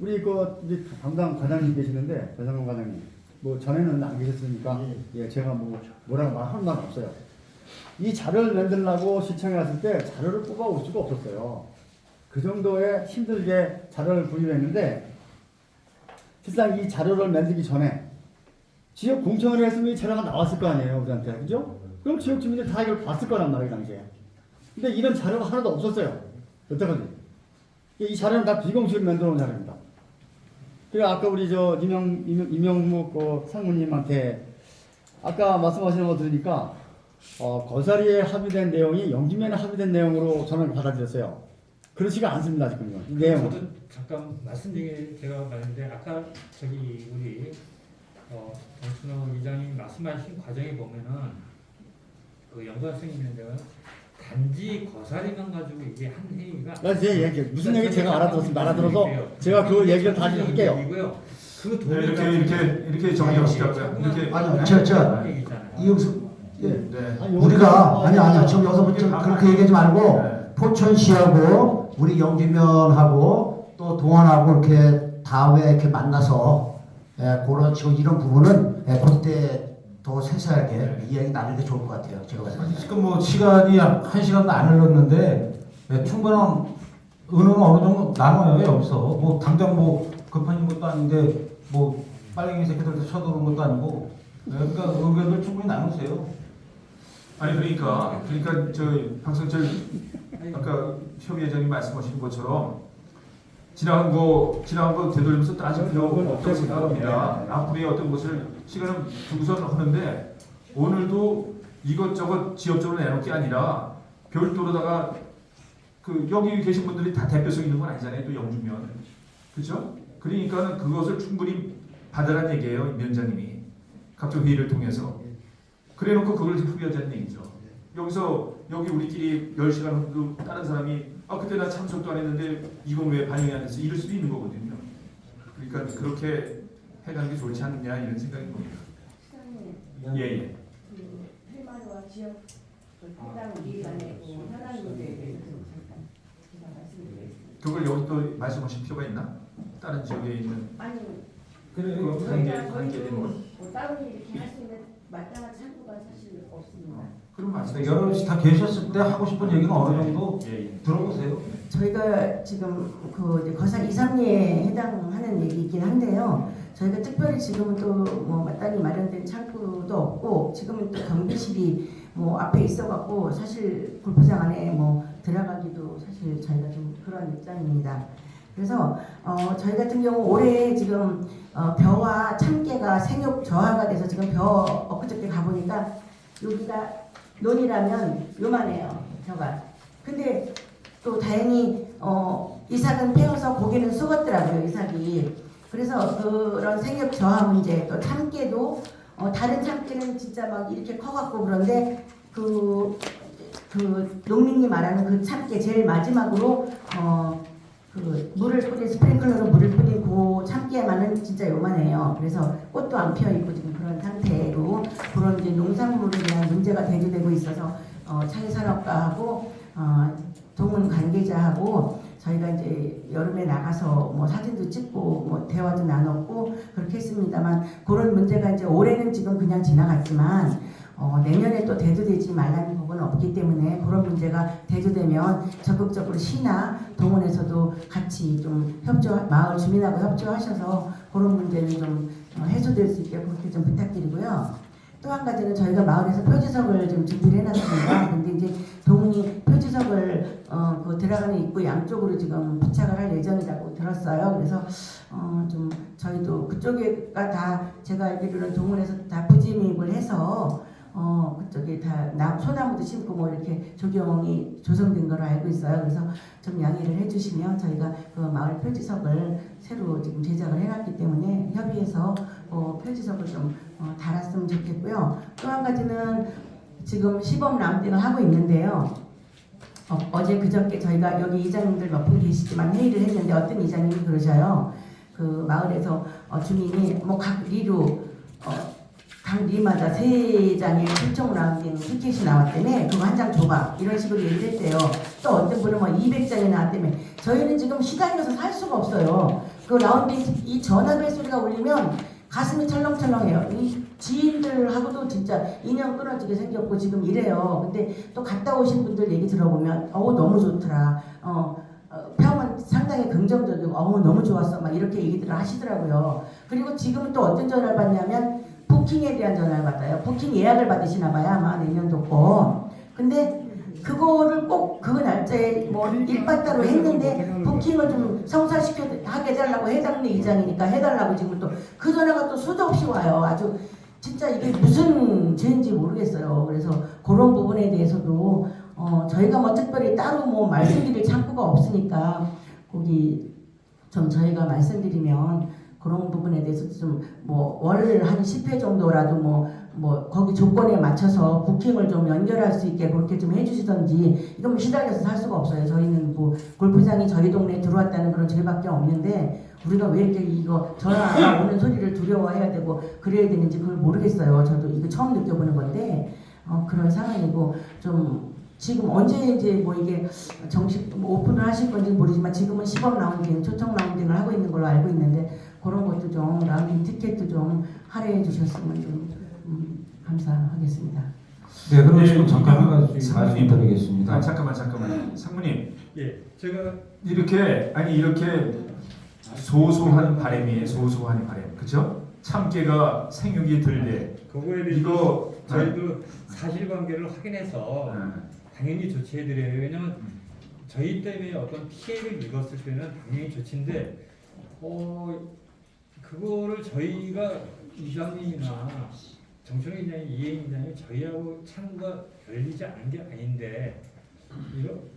I: 우리 이제 담당 과장님 계시는데 배상훈 과장님 전에는 안 계셨으니까 제가 뭐라고 말할 말 없어요. 이 자료를 만들려고 시청에 왔을 때 자료를 뽑아올 수가 없었어요. 그 정도의 힘들게 자료를 구입했는데 실상 이 자료를 만들기 전에 지역 공청회를 했으면 이 자료가 나왔을 거 아니에요, 우리한테. 그죠? 그럼 지역 주민들 다 이걸 봤을 거란 말이에요, 당시에. 근데 이런 자료가 하나도 없었어요. 여태까지. 이 자료는 다 비공식으로 만들어 놓은 자료입니다. 그리고 아까 우리 이명묵 상무님한테 아까 말씀하시는 거 들으니까 거사리에 합의된 내용이 영지면에 합의된 내용으로 저는 받아들였어요. 그렇지가 않습니다, 지금요. 이 내용은.
H: 저도 잠깐 말씀드린 제가 말인데 아까 우리 정춘호 이장님 말씀하신 과정에 보면은 그 연구학생이 있는데요. 단지 거사리만 가지고 이게 한 회의가
I: 무슨 얘기 제가 알아들어서 제가 그 얘기를 다시 할게요.
H: 그
B: 이렇게 정리하시자고요.
D: 아니 이영수 우리가 아니야 지금 여기서부터 그렇게 얘기하지 말고 포천시하고 우리 영지면하고 또 동안하고 이렇게 다음에 이렇게 만나서 그런 지금 이런 부분은 그때 더 세세하게 이야기 나눌 게 좋을 것 같아요. 제가 봤을 때.
E: 지금 뭐 시간이 1시간도 안 흘렀는데 충분한 의논은 어느 정도 나눠요 여기서. 뭐 당장 뭐 급한 것도 아닌데 뭐 빨갱이 새끼들도 쳐들어온 것도 아니고 그러니까 의견을 충분히 나누세요.
B: 아니 그러니까 저 박성철 아까 협의회장님 말씀하신 것처럼 지나간 거 되돌리면서 따질 필요가 없다고 생각합니다. 앞으로의 어떤 것을 시간을 두고선 하는데 오늘도 이것저것 지역적으로 내놓을 게 아니라 별도로다가 그 여기 계신 분들이 다 대표성 있는 건 아니잖아요. 또 영주면 그렇죠? 그러니까 그것을 충분히 받으라는 얘기예요. 임 위원장님이 각종 회의를 통해서 그래놓고 그걸 협의하자는 얘기죠. 여기서 여기 우리끼리 10시간 정도 다른 사람이 그때 나 참석도 안 했는데 이건 왜 반영이 안 됐어? 이럴 수도 있는 거거든요. 그러니까 그렇게 해가는 게 좋지 않느냐 이런 생각인 겁니다. 예.
J: 그 해마루와 지역 해당 기관의 현안 문제에 대해서 제가 말씀드리겠습니다.
B: 그걸 여기 또 말씀하실 필요가 있나? 다른 지역에 있는
J: 아니
B: 그 관계된 것.
J: 따로 이렇게 할 수 있는 마땅한 창구가 사실 없습니다.
B: 그럼 말씀.
E: 여럿이 다 계셨을 때 하고 싶은 얘기는 어느 정도
B: 예.
E: 들어보세요.
J: 저희가 지금 그 이제 거사 2, 3리에 해당하는 얘기이긴 한데요. 저희가 특별히 지금은 또 뭐 마땅히 마련된 창구도 없고 지금은 또 경비실이 뭐 앞에 있어갖고 사실 골프장 안에 뭐 들어가기도 사실 저희가 좀 그런 입장입니다. 그래서 저희 같은 경우 올해 지금 벼와 참깨가 생육 저하가 돼서 지금 벼 엊그저께 가보니까 여기가 논이라면 요만해요 벼가. 근데 또 다행히 이삭은 패어서 고기는 숙었더라고요 이삭이. 그래서 그런 생육 저하 문제 또 참깨도 다른 참깨는 진짜 막 이렇게 커갖고 그런데 그 농민이 말하는 그 참깨 제일 마지막으로 그 물을 뿌린 스프링클러로 물을 뿌린 그 참깨만은 진짜 요만해요. 그래서 꽃도 안 피어 있고 지금 그런 상태로 그런 이제 농산물에 대한 문제가 대두되고 있어서 창의산업과하고 동문 관계자하고 저희가 이제 여름에 나가서 뭐 사진도 찍고 뭐 대화도 나눴고 그렇게 했습니다만 그런 문제가 이제 올해는 지금 그냥 지나갔지만 내년에 또 대두되지 말라는 법은 없기 때문에 그런 문제가 대두되면 적극적으로 시나 동원에서도 같이 좀 마을 주민하고 협조하셔서 그런 문제는 좀 해소될 수 있게 그렇게 좀 부탁드리고요. 또 한 가지는 저희가 마을에서 표지석을 좀 준비를 해놨습니다. 근데 이제 동이 표지석을 그 들어가는 입구 양쪽으로 지금 부착을 할 예정이라고 들었어요. 그래서 좀 저희도 그쪽에가 다 제가 알기로는 동원에서 다 부짐입을 해서 그쪽에 다 소나무도 심고 뭐 이렇게 조경이 조성된 걸로 알고 있어요. 그래서 좀 양해를 해주시면 저희가 그 마을 표지석을 새로 지금 제작을 해놨기 때문에 협의해서 표지석을 좀 달았으면 좋겠고요. 또 한 가지는 지금 시범 라운딩을 하고 있는데요. 어제 그저께 저희가 여기 이장님들 몇 분 계시지만 회의를 했는데 어떤 이장님이 그러셔요. 그 마을에서 주민이 뭐 각 리로 각 리마다 3장의 출정 라운딩 티켓이 나왔다며 그거 한 장 줘봐 이런 식으로 얘기를 했대요. 또 어떤 분은 뭐 200장이 나왔다며 저희는 지금 시달려서 살 수가 없어요. 그 라운딩 이 전화벨 소리가 울리면 가슴이 철렁철렁해요. 이 지인들하고도 진짜 인연 끊어지게 생겼고 지금 이래요. 근데 또 갔다 오신 분들 얘기 들어보면 너무 좋더라. 평은 상당히 긍정적이고 너무 좋았어 막 이렇게 얘기들을 하시더라고요. 그리고 지금은 또 어떤 전화를 받냐면 부킹에 대한 전화를 받아요. 부킹 예약을 받으시나 봐요 아마 내년도 거. 근데 그거를 꼭 그 날짜에 뭐 일바따로 했는데 부킹을 좀 성사시켜 하게 해달라고 해당내 이장이니까 해달라고 지금 또 그 전화가 또 수도 없이 와요. 아주 진짜 이게 무슨 죄인지 모르겠어요. 그래서 그런 부분에 대해서도 저희가 뭐 특별히 따로 뭐 말씀드릴 창구가 없으니까 거기 좀 저희가 말씀드리면 그런 부분에 대해서 좀 뭐 월 한 10회 정도라도 뭐 거기 조건에 맞춰서 부킹을 좀 연결할 수 있게 그렇게 좀 해주시던지 이건 뭐 시달려서 살 수가 없어요. 저희는 뭐 골프장이 저희 동네에 들어왔다는 그런 죄밖에 없는데 우리가 왜 이렇게 이거 전화 오는 소리를 두려워해야 되고 그래야 되는지 그걸 모르겠어요. 저도 이거 처음 느껴보는 건데 그런 상황이고 좀 지금 언제 이제 뭐 이게 정식 오픈을 하실 건지 모르지만 지금은 시범 라운딩, 초청 라운딩을 하고 있는 걸로 알고 있는데 그런 것도 좀 라운딩 티켓도 좀 할애해 주셨으면 좀 감사하겠습니다.
E: 네, 그럼
B: 예,
E: 지금 잠깐 한 가지
B: 상무님.
E: 말씀드리겠습니다.
B: 잠깐만. 상무님
H: 예, 제가
B: 이렇게 소소한 바람이에요. 소소한 바람. 그죠? 참깨가 생육이 들대.
H: 그거에 대해서
B: 이거
H: 저희도 사실관계를 확인해서 당연히 조치해드려요. 왜냐면 저희 때문에 어떤 피해를 입었을 때는 당연히 조치인데 그거를 저희가 이장님이나 정춘호 이장님, 이혜인 이장님 저희하고 창구가 열리지 않은 게 아닌데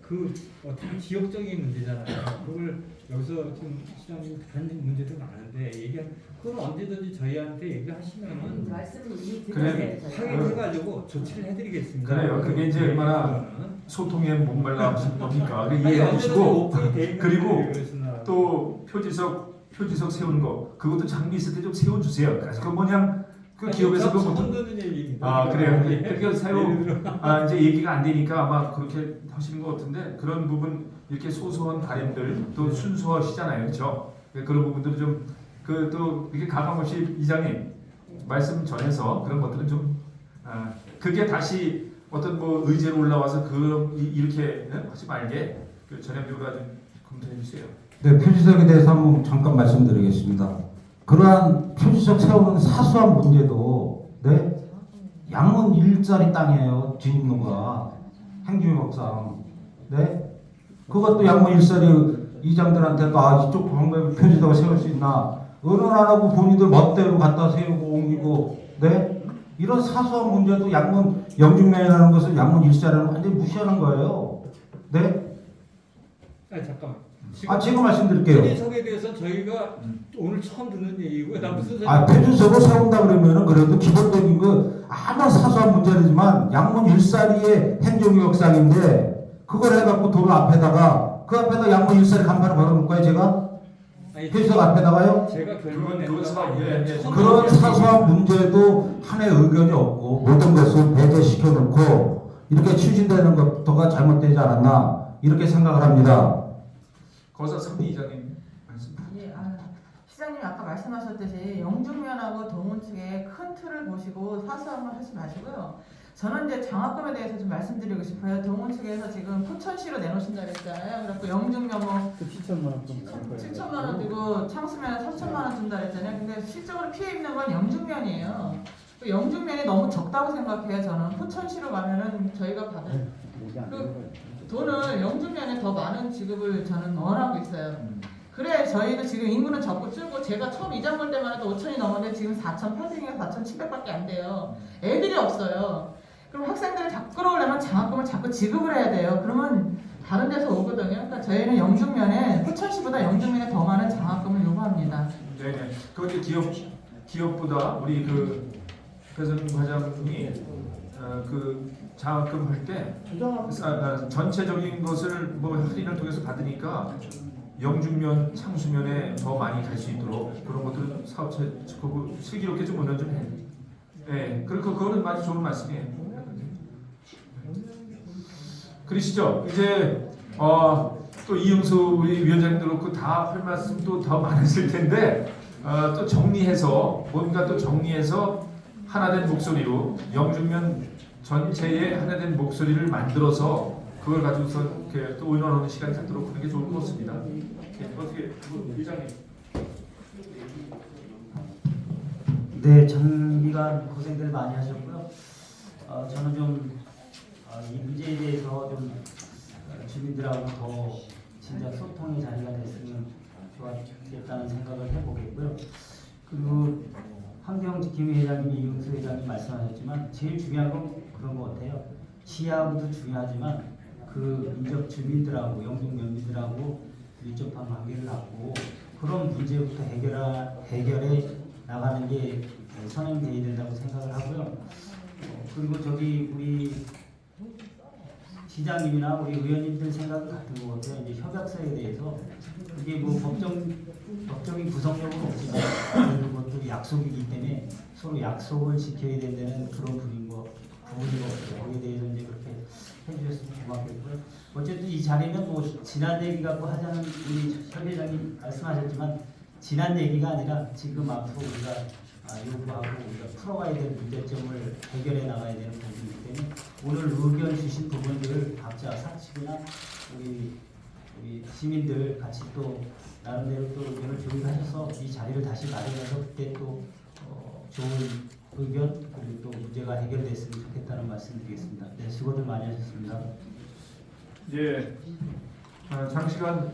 H: 그 어떤 지역적인 문제잖아요. 그걸 여기서 지금 시장님 다른 문제도 많은데 그건 언제든지 저희한테 얘기하시면은
J: 말씀을 이미
B: 그래.
H: 확인해가지고 조치를 해드리겠습니다.
B: 그래요. 그게 이제 얼마나 소통에 목말라 하신 겁니까? 이해해 주시고
H: 오픈이 돼 있는
B: 그리고
H: 그래서
B: 또 표지석 세우는 거 그것도 장비 있을 때 좀 세워주세요. 그래서 그 뭐냐 그 기업에서 그
H: 처음
B: 보통
H: 듣는 얘기입니다.
B: 아 그래요.
H: 예.
B: 그렇게 이제 얘기가 안 되니까 아마 그렇게 하시는 것 같은데 그런 부분 이렇게 소소한 바람들 또 순수하시잖아요, 그렇죠? 그런 부분들은 좀 그 또 이렇게 가감없이 이장님 말씀 전해서 그런 것들은 좀 그게 다시 어떤 뭐 의제로 올라와서 이렇게 하지 말게 그 전향적으로 아주 검토해 주세요.
E: 네, 표지석에 대해서 한번 잠깐 말씀드리겠습니다. 그러한 표지석 세우는 사소한 문제도 양문 1짜리 땅이에요. 진입로가 행주역상. 그것도 양문 1짜리 이장들한테도 이쪽 방법에 표지석을 세울 수 있나 의논 안 하고 본인들 멋대로 갖다 세우고 옮기고 이런 사소한 문제도 양문 영중면이라는 것을 양문 1짜리는 완전히 무시하는 거예요.
H: 잠깐만.
E: 제가 말씀드릴게요.
H: 표지석에 대해서 저희가 오늘 처음 듣는 얘기고 나 무슨
E: 표준석을 세운다 그러면은 그래도 기본적인 아무 사소한 문제이지만 양문 1사리의 행정구역상인데 그걸 해갖고 도로 앞에다가 그 앞에다 양문 1사리 간판을 걸어놓을까요 제가? 표지석 앞에다가요?
H: 제가 결론에
E: 그런 사소한 문제도 하나의 의견이 없고 모든 것을 배제시켜놓고 이렇게 추진되는 것도가 잘못되지 않았나 이렇게 생각을 합니다.
B: 거사 성리 이장님 말씀.
G: 예, 시장님이 아까 말씀하셨듯이 영중면하고 동훈 측의 큰 틀을 보시고 사소한 건 하지 마시고요. 저는 이제 장학금에 대해서 좀 말씀드리고 싶어요. 동훈 측에서 지금 포천시로 내놓으신다 그랬잖아요. 그래서 영중면 뭐
I: 7천만 원 좀.
G: 7천만 원 주고 창수면 3천만 원 준다 그랬잖아요. 근데 실적으로 피해 입는 건 영중면이에요. 그 영중면이 너무 적다고 생각해요. 저는 포천시로 가면은 저희가 받은 그 돈을 영중면에 더 많은 지급을 저는 원하고 있어요. 그래 저희도 지금 인구는 적고 줄고 제가 처음 이장 볼 때만 해도 5천이 넘었는데 지금 4,800인가 4,700밖에 안 돼요. 애들이 없어요. 그럼 학생들을 자꾸 끌어오려면 장학금을 자꾸 지급을 해야 돼요. 그러면 다른 데서 오거든요. 그러니까 저희는 영중면에 포천시보다 영중면에 더 많은 장학금을 요구합니다.
B: 네네. 그것도 기업보다 우리 그 배선 과장님이 그 장학금 할 때 전체적인 것을 뭐 할인을 통해서 받으니까 영중면, 창수면에 더 많이 갈 수 있도록 그런 것들은 사업체 그거 슬기롭게 좀 운영 좀 해. 네, 그거는 아주 좋은 말씀이에요. 그러시죠? 이제 또 이영수 우리 위원장님도 그렇고 다 할 말씀 또 더 많으실 텐데 또 정리해서 뭔가 또 정리해서 하나된 목소리로 영중면 전체의 하나된 목소리를 만들어서 그걸 가지고서 이렇게 또 의논하는 시간 갖도록 하는 게 좋을 것 같습니다. 어떻게 위장님?
C: 네, 장기간 고생들 많이 하셨고요. 저는 좀 이 문제에 대해서 좀 주민들하고 더 진짜 소통의 자리가 됐으면 좋았겠다는 생각을 해보겠고요. 그리고 환경지킴이 회장님이 이용수 회장님 말씀하셨지만 제일 중요한 건 그런 것 같아요. 시야하고도 중요하지만 그 인접 주민들하고 영동 면민들하고 밀접한 관계를 갖고 그런 문제부터 해결해 나가는 게 선행돼야 된다고 생각을 하고요. 그리고 저기 우리 시장님이나 우리 의원님들 생각은 같은 것 같아요. 이제 협약서에 대해서 이게 뭐 법적인 구성력은 없지만 그것도 약속이기 때문에 서로 약속을 지켜야 된다는 그런 부분인 것 같아요. 거기에 대해서 이제 그렇게 해주셨으면 고맙겠고요. 어쨌든 이 자리는 뭐 지난 얘기 갖고 하자는 우리 현 회장님 말씀하셨지만 지난 얘기가 아니라 지금 앞으로 우리가 요구하고 우리가 풀어가야 될 문제점을 해결해 나가야 되는 부분이기 때문에 오늘 의견 주신 부분들을 각자 사측이나 우리 시민들 같이 또 나름대로 또 의견을 조율하셔서 이 자리를 다시 마련해서 그때 또 좋은 의견 그리고 또 문제가 해결됐으면 좋겠다는 말씀드리겠습니다. 네, 수고들 많이 하셨습니다.
B: 이제 장시간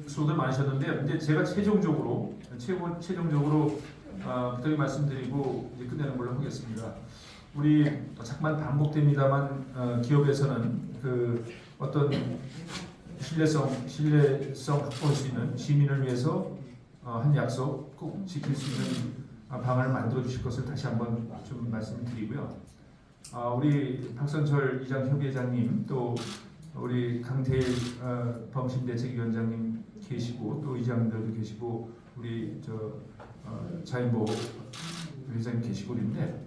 B: 수고들 많으셨는데 이제 제가 최종적으로 부탁을 말씀드리고 이제 끝내는 걸로 하겠습니다. 우리 잠깐 반복됩니다만 기업에서는 그 어떤 신뢰성 확보할 수 있는 시민을 위해서 한 약속 꼭 지킬 수 있는 방안을 만들어 주실 것을 다시 한번 좀 말씀드리고요. 우리 박선철 이장 협의회장님 또 우리 강태일 범신대책위원장님 계시고 또 이장들도 계시고 우리 자인보 회장님 계시고 그런데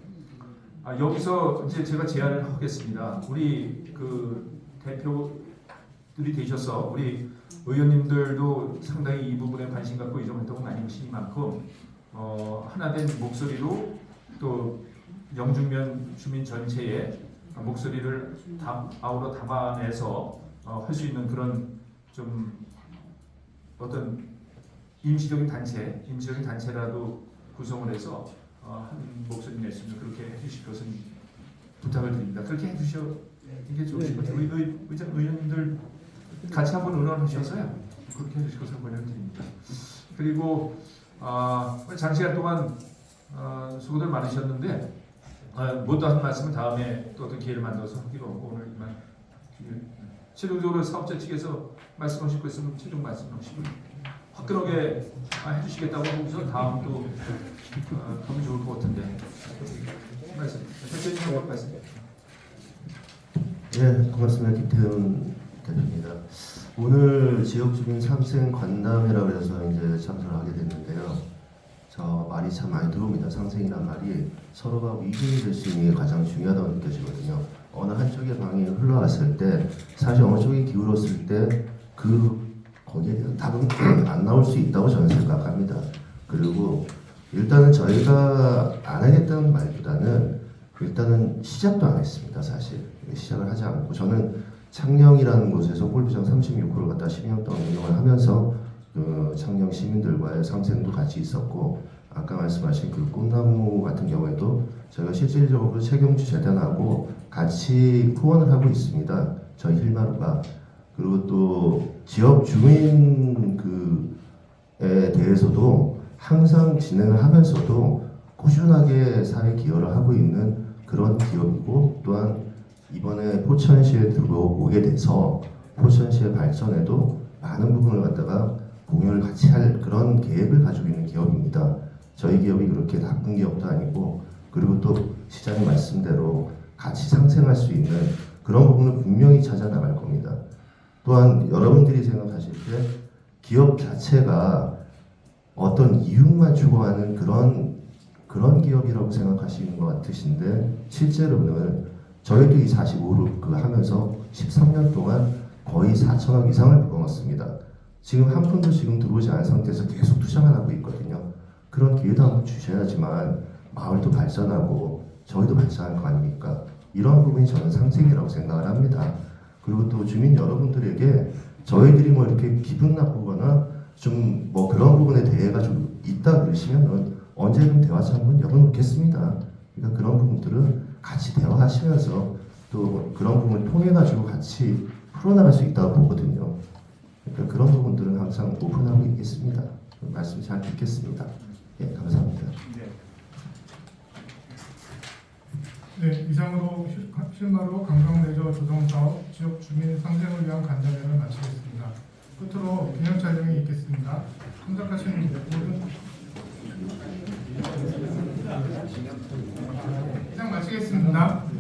B: 여기서 이제 제가 제안을 하겠습니다. 우리 그 대표들이 되셔서 우리 의원님들도 상당히 이 부분에 관심 갖고 이 좀 활동을 많이 하시니만큼 하나된 목소리로 또 영중면 주민 전체의 목소리를 아우러 담아내서 할 수 있는 그런 좀 어떤 임시적인 단체라도 구성을 해서 한 목소리 냈으면 그렇게 해주실 것은 부탁을 드립니다. 그렇게 해주셔 이게 좋으실 것 같아요. 우리 의원님들 같이 한번 의논하셔서요. 그렇게 해주실 것을 권유드립니다. 그리고 장시간 동안 수고들 많으셨는데 못한 말씀은 다음에 또 어떤 기회를 만들어서 하기로 하고 오늘 이만 최종적으로 사업자 측에서 말씀하실 거 있으면 최종 말씀하시고 화끈하게 해주시겠다고 하고서 다음 또 하면 좋을 것 같은데 대표님 말씀.
K: 네, 고맙습니다. 김태훈 대표입니다. 오늘 지역주민 상생 관람회라고 해서 이제 참석을 하게 됐는데요. 저 말이 참 많이 들어옵니다. 상생이란 말이 서로가 위기이 될 수 있는 게 가장 중요하다고 느껴지거든요. 어느 한쪽의 방이 흘러왔을 때 사실 어느 쪽이 기울었을 때 거기에 대한 답은 안 나올 수 있다고 저는 생각합니다. 그리고 일단은 저희가 안 하겠다는 말보다는 일단은 시작도 안 했습니다. 사실 시작을 하지 않고 저는 창녕이라는 곳에서 골프장 36호를 갖다 10년 동안 운영을 하면서 그 창녕 시민들과의 상생도 같이 있었고 아까 말씀하신 그 꿈나무 같은 경우에도 저희가 실질적으로 최경주 재단하고 같이 후원을 하고 있습니다. 저희 힐마루가. 그리고 또 지역 주민 그에 대해서도 항상 진행을 하면서도 꾸준하게 사회 기여를 하고 있는 그런 기업이고 또한 이번에 포천시에 들어오게 돼서 포천시의 발전에도 많은 부분을 갖다가 공유를 같이 할 그런 계획을 가지고 있는 기업입니다. 저희 기업이 그렇게 나쁜 기업도 아니고 그리고 또 시장의 말씀대로 같이 상생할 수 있는 그런 부분을 분명히 찾아 나갈 겁니다. 또한 여러분들이 생각하실 때 기업 자체가 어떤 이윤만 추구하는 그런 기업이라고 생각하시는 것 같으신데 실제로는 저희도 이 45를 하면서 13년 동안 거의 4천억 이상을 벌어놨습니다. 지금 한 푼도 지금 들어오지 않은 상태에서 계속 투자만 하고 있거든요. 그런 기회도 한번 주셔야지만 마을도 발전하고 저희도 발전할 거 아닙니까? 이런 부분이 저는 상생이라고 생각을 합니다. 그리고 또 주민 여러분들에게 저희들이 뭐 이렇게 기분 나쁘거나 좀 뭐 그런 부분에 대해가 좀 있다 그러시면은 언제든 대화차 한번 열어놓겠습니다. 그러니까 그런 부분들은 같이 대화하시면서 또 그런 부분을 통해 가지고 같이 풀어나갈 수 있다고 보거든요. 그러니까 그런 부분들은 항상 오픈하고 있겠습니다. 말씀 잘 듣겠습니다. 예, 감사합니다.
A: 네, 이상으로 실마루 관광레저 조성사업 지역 주민 상생을 위한 간담회를 마치겠습니다. 끝으로 기념 촬영이 있겠습니다. 참석하시는 모든 이상 마치겠습니다.